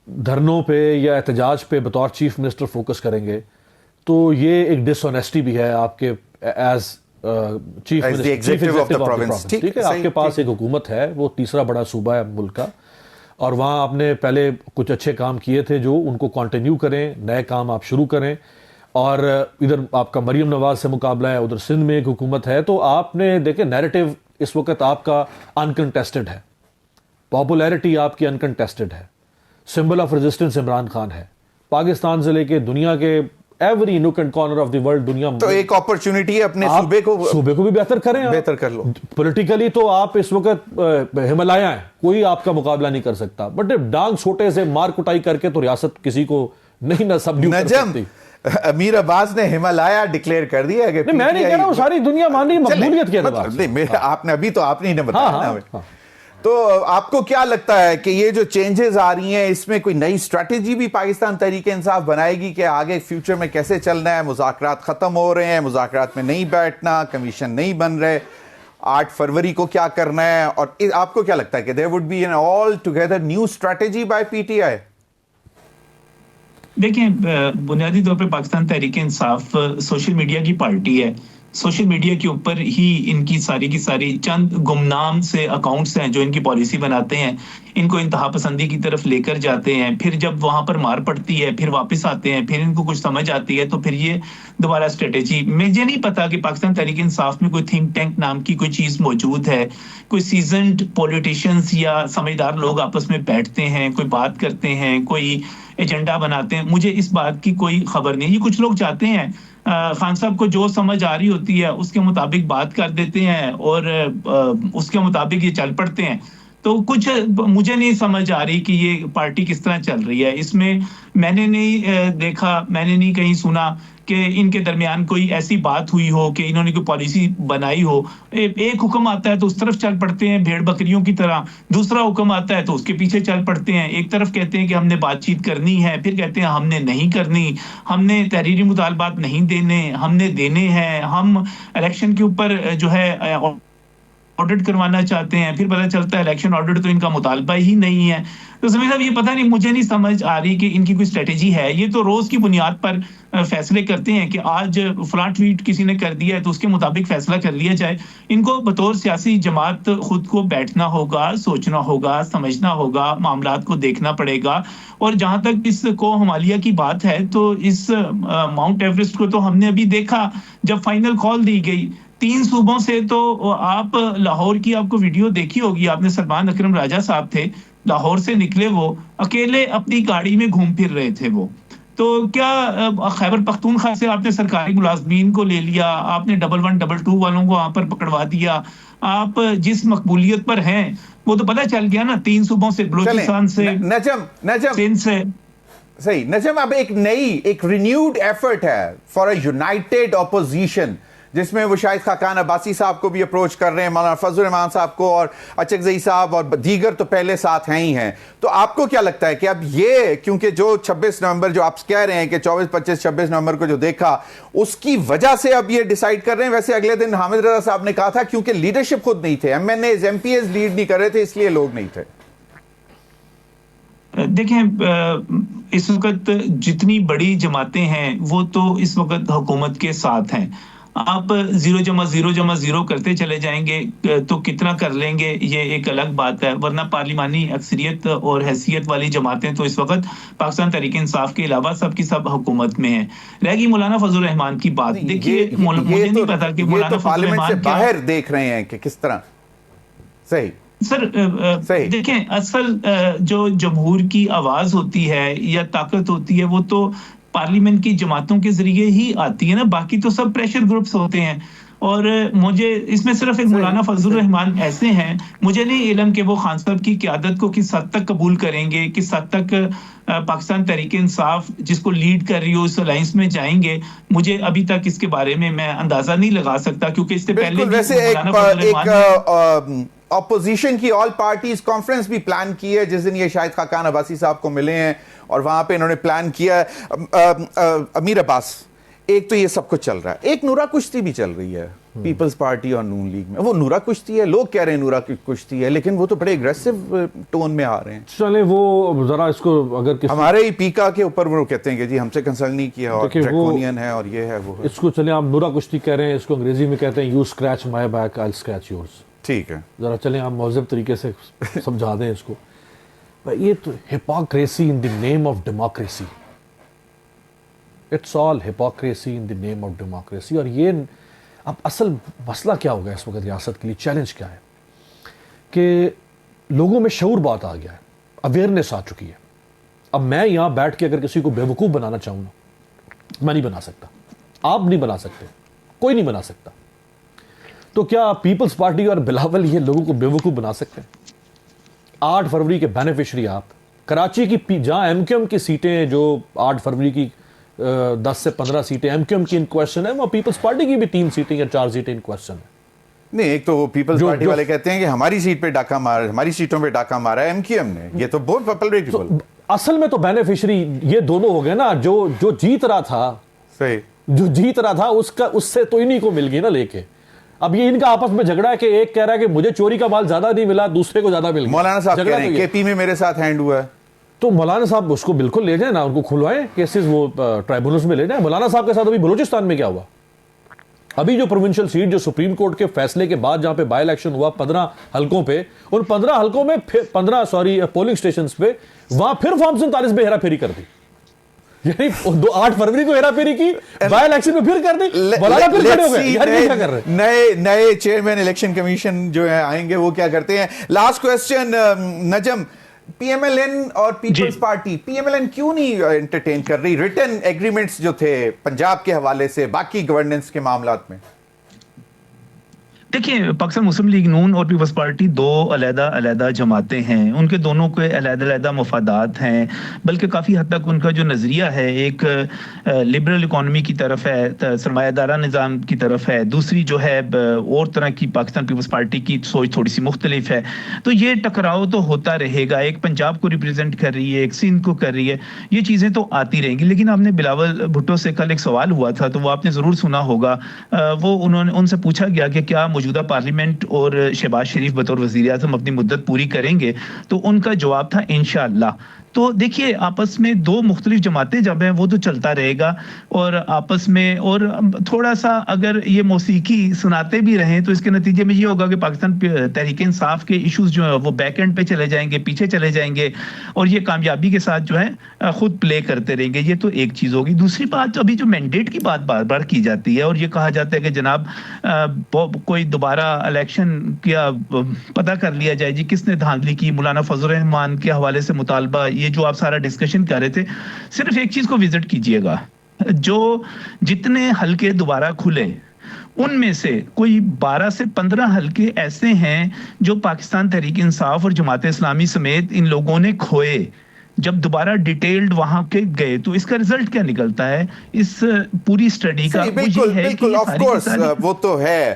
دھرنوں پہ یا احتجاج پہ بطور چیف منسٹر فوکس کریں گے تو یہ ایک ڈس آنیسٹی بھی ہے آپ کے as chief executive of the province. ٹھیک ہے, آپ کے پاس ایک حکومت ہے, وہ تیسرا بڑا صوبہ ہے ملک کا, اور وہاں آپ نے پہلے کچھ اچھے کام کیے تھے جو ان کو کنٹینیو کریں, نئے کام آپ شروع کریں. اور ادھر آپ کا مریم نواز سے مقابلہ ہے, ادھر سندھ میں ایک حکومت ہے. تو آپ نے دیکھیں نیریٹو اس وقت آپ کا انکنٹیسٹڈ ہے, پاپولیرٹی آپ کی انکنٹیسٹڈ ہے, symbol of resistance Imran Khan ہے. پاکستان سے لے کے دنیا کے every knock and corner of the world, دنیا میں تو ایک اپرچونٹی ہے اپنے صوبے کو بھی بہتر کریں, بہتر کر لو. پولیٹیکلی تو آپ اس وقت ہمالیہ ہیں, کوئی آپ کا مقابلہ نہیں کر سکتا, بٹ ڈانگ چھوٹے سے مار کٹائی کر کے تو ریاست کسی کو نہیں نہ سب کر سکتی. امیر عباس نے ہمالیہ ڈکلیئر کر دیا کہ میں نہیں کہہ رہا ہوں ساری دنیا مان رہی مقبولیت کے اعتبار. آپ نے ابھی تو آپ نے بتایا نا. تو آپ کو کیا لگتا ہے کہ یہ جو چینجز آ رہی ہیں اس میں کوئی نئی اسٹریٹجی بھی پاکستان تحریک انصاف بنائے گی کہ آگے فیوچر میں کیسے چلنا ہے؟ مذاکرات ختم ہو رہے ہیں, مذاکرات میں نہیں بیٹھنا, کمیشن نہیں بن رہے, 8 فروری کو کیا کرنا ہے, اور آپ کو کیا لگتا ہے کہ there would be an all together new strategy by PTI؟ دیکھیں بنیادی طور پہ پاکستان تحریک انصاف سوشل میڈیا کی پارٹی ہے. سوشل میڈیا کے اوپر ہی ان کی ساری چند گمنام سے اکاؤنٹس ہیں جو ان کی پالیسی بناتے ہیں, ان کو انتہا پسندی کی طرف لے کر جاتے ہیں. پھر جب وہاں پر مار پڑتی ہے پھر واپس آتے ہیں, پھر ان کو کچھ سمجھ آتی ہے تو پھر یہ دوبارہ اسٹریٹجی. مجھے نہیں پتا کہ پاکستان تحریک انصاف میں کوئی تھنک ٹینک نام کی کوئی چیز موجود ہے, کوئی سیزنڈ پولیٹیشینز یا سمجھدار لوگ آپس میں بیٹھتے ہیں, کوئی بات کرتے ہیں, کوئی ایجنڈا بناتے ہیں. مجھے اس بات کی کوئی خبر نہیں. یہ کچھ لوگ چاہتے ہیں خان صاحب کو جو سمجھ آ رہی ہوتی ہے اس کے مطابق بات کر دیتے ہیں اور اس کے مطابق یہ چل پڑتے ہیں. تو کچھ مجھے نہیں سمجھ آ رہی کہ یہ پارٹی کس طرح چل رہی ہے. اس میں میں نے نہیں دیکھا, میں نے نہیں کہیں سنا کہ ان کے درمیان کوئی ایسی بات ہوئی ہو کہ انہوں نے کوئی پالیسی بنائی ہو. ایک حکم آتا ہے تو اس طرف چل پڑتے ہیں بھیڑ بکریوں کی طرح, دوسرا حکم آتا ہے تو اس کے پیچھے چل پڑتے ہیں. ایک طرف کہتے ہیں کہ ہم نے بات چیت کرنی ہے, پھر کہتے ہیں ہم نے نہیں کرنی, ہم نے تحریری مطالبات نہیں دینے, ہم نے دینے ہیں, ہم الیکشن کے اوپر جو ہے آڈٹ کروانا چاہتے ہیں, پھر پتہ چلتا ہے الیکشن آڈٹ تو ان کا مطالبہ ہی نہیں ہے. تو سمیع صاحب یہ پتہ نہیں, مجھے نہیں سمجھ آ رہی کہ ان کی کوئی اسٹریٹجی ہے. یہ تو روز کی بنیاد پر فیصلے کرتے ہیں کہ آج فلاں ٹویٹ کسی نے کر دیا ہے تو اس کے مطابق فیصلہ کر لیا جائے. ان کو بطور سیاسی جماعت خود کو بیٹھنا ہوگا, سوچنا ہوگا, سمجھنا ہوگا, معاملات کو دیکھنا پڑے گا. اور جہاں تک اس کو ہمالیہ کی بات ہے تو اس ماؤنٹ ایوریسٹ کو تو ہم نے ابھی دیکھا جب فائنل کال دی گئی 3 صوبوں سے. تو آپ لاہور کی آپ کو ویڈیو دیکھی ہوگی آپ نے, سلمان اکرم راجہ صاحب تھے لاہور سے نکلے, وہ اکیلے اپنی گاڑی میں گھوم پھر رہے تھے. وہ تو کیا خیبر پختونخوا سے آپ نے سرکاری ملازمین کو لے لیا, آپ نے 11 22 والوں کو وہاں پر پکڑوا دیا. آپ جس مقبولیت پر ہیں وہ تو پتہ چل گیا نا, 3 صوبوں سے, بلوچستان سے, نجم سندھ سے. صحیح نجم, اب ایک رینیوڈ ایفرٹ ہے فار اے یونائٹیڈ اپوزیشن جس میں وہ شاہد خاقان عباسی صاحب کو بھی اپروچ کر رہے ہیں, مولانا فضل الرحمان صاحب کو, اور اچکزئی صاحب اور دیگر تو پہلے ساتھ ہیں ہی ہیں. تو آپ کو کیا لگتا ہے کہ اب یہ, کیونکہ جو 26 نومبر جو آپ کہہ رہے ہیں کہ 24 25 26 نومبر کو جو دیکھا اس کی وجہ سے اب یہ ڈیسائیڈ کر رہے ہیں؟ ویسے اگلے دن حامد رضا صاحب نے کہا تھا کیونکہ لیڈرشپ خود نہیں تھے, M N As M P As lead نہیں کر رہے تھے, اس لیے لوگ نہیں تھے. دیکھیں اس وقت جتنی بڑی جماعتیں ہیں وہ تو اس وقت حکومت کے ساتھ ہیں. آپ 0+0+0 کرتے چلے جائیں گے تو کتنا کر لیں گے یہ ایک الگ بات ہے, ورنہ پارلیمانی اکثریت اور حیثیت والی جماعتیں تو اس وقت پاکستان تحریک انصاف کے علاوہ سب کی سب حکومت میں ہیں. رہ گئی مولانا فضل الرحمان کی بات. دیکھیے مجھے نہیں پتا کہ مولانا فضل الرحمان باہر دیکھ رہے ہیں کہ کس طرح. صحیح سر, دیکھیں اصل جو جمہور کی آواز ہوتی ہے یا طاقت ہوتی ہے وہ تو پارلیمنٹ کی جماعتوں کے ذریعے ہی آتی ہے نا, باقی تو سب پریشر گروپس ہوتے ہیں. اور مجھے اس میں صرف ایک مولانا فضل الرحمان ایسے ہیں, مجھے نہیں علم کہ وہ خان صاحب کی قیادت کو کس حد تک قبول کریں گے, کس حد تک پاکستان تحریک انصاف جس کو لیڈ کر رہی ہو اس الائنس میں جائیں گے. مجھے ابھی تک اس کے بارے میں اندازہ نہیں لگا سکتا کیونکہ اس سے پہلے ویسے اپوزیشن کی آل پارٹیز کانفرنس بھی پلان کی ہے جس دن یہ شاہد خاقان عباسی صاحب کو ملے ہیں, اور وہاں پہ انہوں نے پلان کیا ہے. امیر عباس, ایک تو یہ سب کچھ چل رہا ہے, ایک نورا کشتی بھی چل رہی ہے پیپلز پارٹی اور نون لیگ میں. وہ نورا کشتی ہے, لوگ کہہ رہے ہیں نورا کشتی ہے, لیکن وہ تو بڑے اگریسو ٹون میں آ رہے ہیں. چلے وہ ذرا اس کو اگر ہمارے ہی پیکا کے اوپر وہ کہتے ہیں کہ جی ہم سے کنسلٹ نہیں کیا اور ڈریکونین ہے اور یہ ہے وہ. اس کو چلیں آپ نورا کشتی کہہ رہے ہیں, اس کو انگریزی میں کہتے ہیں you scratch my back I scratch yours. ٹھیک ہے, ذرا چلیں آپ مہذب طریقے سے سمجھا دیں اس کو. یہ تو hypocrisy in the name of democracy, it's all hypocrisy in the name of democracy. اور یہ اب اصل مسئلہ کیا ہوگا اس وقت ریاست کے لیے, چیلنج کیا ہے کہ لوگوں میں شعور بات آ گیا ہے, اویئرنیس آ چکی ہے. اب میں یہاں بیٹھ کے اگر کسی کو بیوقوف بنانا چاہوں نا, میں نہیں بنا سکتا, آپ نہیں بنا سکتے, کوئی نہیں بنا سکتا. تو کیا پیپلز پارٹی اور بلاول یہ لوگوں کو بیوقوف بنا سکتے ہیں؟ 8 فروری کے بینیفیشری آپ, کراچی کی جہاں ایم کیو ایم کی سیٹیں جو 8 فروری کی 10 سے 15 سیٹیں ایم کیو ایم کی ان کویسچن ہے, وہ پیپلز پارٹی کی بھی 3 سیٹیں یا 4 سیٹیں ان کویسچن ہے. نہیں, ایک تو وہ پیپلز پارٹی والے کہتے ہیں کہ ہماری سیٹ پہ ڈاکہ مارا, ہماری سیٹوں پہ ڈاکہ مارا ہے ایم کیو ایم نے. یہ تو بہت پپلریٹیبل. اصل میں تو بینیفیشری یہ دونوں ہو گئے نا, جو جیت رہا تھا, صحیح, جو جیت رہا تھا اس سے تو انہی کو مل گئی نا لے کے. اب یہ ان کا آپس میں جھگڑا ہے کہ ایک کہہ رہا ہے کہ مجھے چوری کا مال زیادہ نہیں ملا, دوسرے کو زیادہ مل گیا. مولانا صاحب کہہ رہے ہیں کے پی میں میرے ساتھ ہینڈ ہوا ہے, تو مولانا صاحب اس کو بالکل لے جائیں نا, ان کو کھلوائیں کیسز, وہ ٹرائبونلز میں لے جائیں. مولانا صاحب کے ساتھ ابھی بلوچستان میں کیا ہوا, ابھی جو پروونشل سیٹ جو سپریم کورٹ کے فیصلے کے بعد جہاں پہ بائی الیکشن ہوا 15 حلقوں پہ, ان 15 حلقوں میں 15 پولنگ سٹیشنز پہ وہاں پھر فارم 47 پہ ہیرا پھیری کر دی. یعنی 8 فروری کو ہیرا پھیری کی, بائی الیکشن میں پھر کر دی. مولانا پھر کھڑے ہو گئے, یار یہ کیا کر رہے ہیں؟ نئے چیئرمین الیکشن کمیشن جو ہے آئیں گے, وہ کیا کرتے ہیں. Last question Najam, P M L N اور Peoples Party, P M L N کیوں نہیں انٹرٹین کر رہی ریٹن ایگریمنٹس جو تھے پنجاب کے حوالے سے باقی گورننس کے معاملات میں؟ دیکھیں پاکستان مسلم لیگ نون اور پیپلز پارٹی 2 علیحدہ جماعتیں ہیں, ان کے دونوں کے علیحدہ مفادات ہیں, بلکہ کافی حد تک ان کا جو نظریہ ہے ایک لبرل اکانومی کی طرف ہے, سرمایہ دارہ نظام کی طرف ہے, دوسری جو ہے اور طرح کی پاکستان پیپلز پارٹی کی سوچ تھوڑی سی مختلف ہے. تو یہ ٹکراؤ تو ہوتا رہے گا, ایک پنجاب کو ریپرزینٹ کر رہی ہے, ایک سندھ کو کر رہی ہے, یہ چیزیں تو آتی رہیں گی. لیکن آپ نے بلاول بھٹو سے کل ایک سوال ہوا تھا تو وہ آپ نے ضرور سنا ہوگا, وہ انہوں نے ان سے پوچھا گیا کہ کیا موجودہ پارلیمنٹ اور شہباز شریف بطور وزیر اعظم اپنی مدت پوری کریں گے تو ان کا جواب تھا انشاءاللہ. تو دیکھیے آپس میں دو مختلف جماعتیں جب ہیں وہ تو چلتا رہے گا, اور آپس میں اور تھوڑا سا اگر یہ موسیقی سناتے بھی رہیں تو اس کے نتیجے میں یہ ہوگا کہ پاکستان تحریک انصاف کے ایشوز جو ہیں وہ بیک اینڈ پہ چلے جائیں گے, پیچھے چلے جائیں گے, اور یہ کامیابی کے ساتھ جو ہے خود پلے کرتے رہیں گے. یہ تو ایک چیز ہوگی. دوسری بات, ابھی جو مینڈیٹ کی بات بار بار کی جاتی ہے اور یہ کہا جاتا ہے کہ جناب کوئی دوبارہ الیکشن کیا پتہ کر لیا جائے جی کس نے دھاندلی کی. مولانا فضل الرحمان کے حوالے سے مطالبہ, یہ جو آپ سارا ڈسکشن کر رہے تھے, صرف ایک چیز کو وزٹ کیجئے گا, جو جتنے حلقے دوبارہ کھلے ان میں سے کوئی 12 سے 15 حلقے ایسے ہیں جو پاکستان تحریک انصاف اور جماعت اسلامی سمیت ان لوگوں نے کھوئے. جب دوبارہ ڈیٹیلڈ وہاں کے گئے تو اس کا رزلٹ کیا نکلتا ہے اس پوری اسٹڈی کا؟ بالکل آف کورس وہ تو ہے.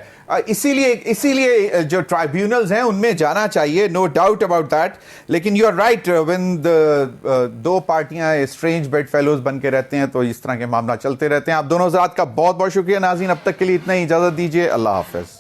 اسی لیے جو ٹرائیبیونلز ہیں ان میں جانا چاہیے, نو ڈاؤٹ اباؤٹ دیٹ. لیکن یو آر رائٹ, وین دو پارٹیاں اسٹرینج بیڈ فیلوز بن کے رہتے ہیں تو اس طرح کے معاملہ چلتے رہتے ہیں. آپ دونوں حضرات کا بہت بہت شکریہ. ناظرین اب تک کے لیے اتنا ہی, اجازت دیجیے, اللہ حافظ.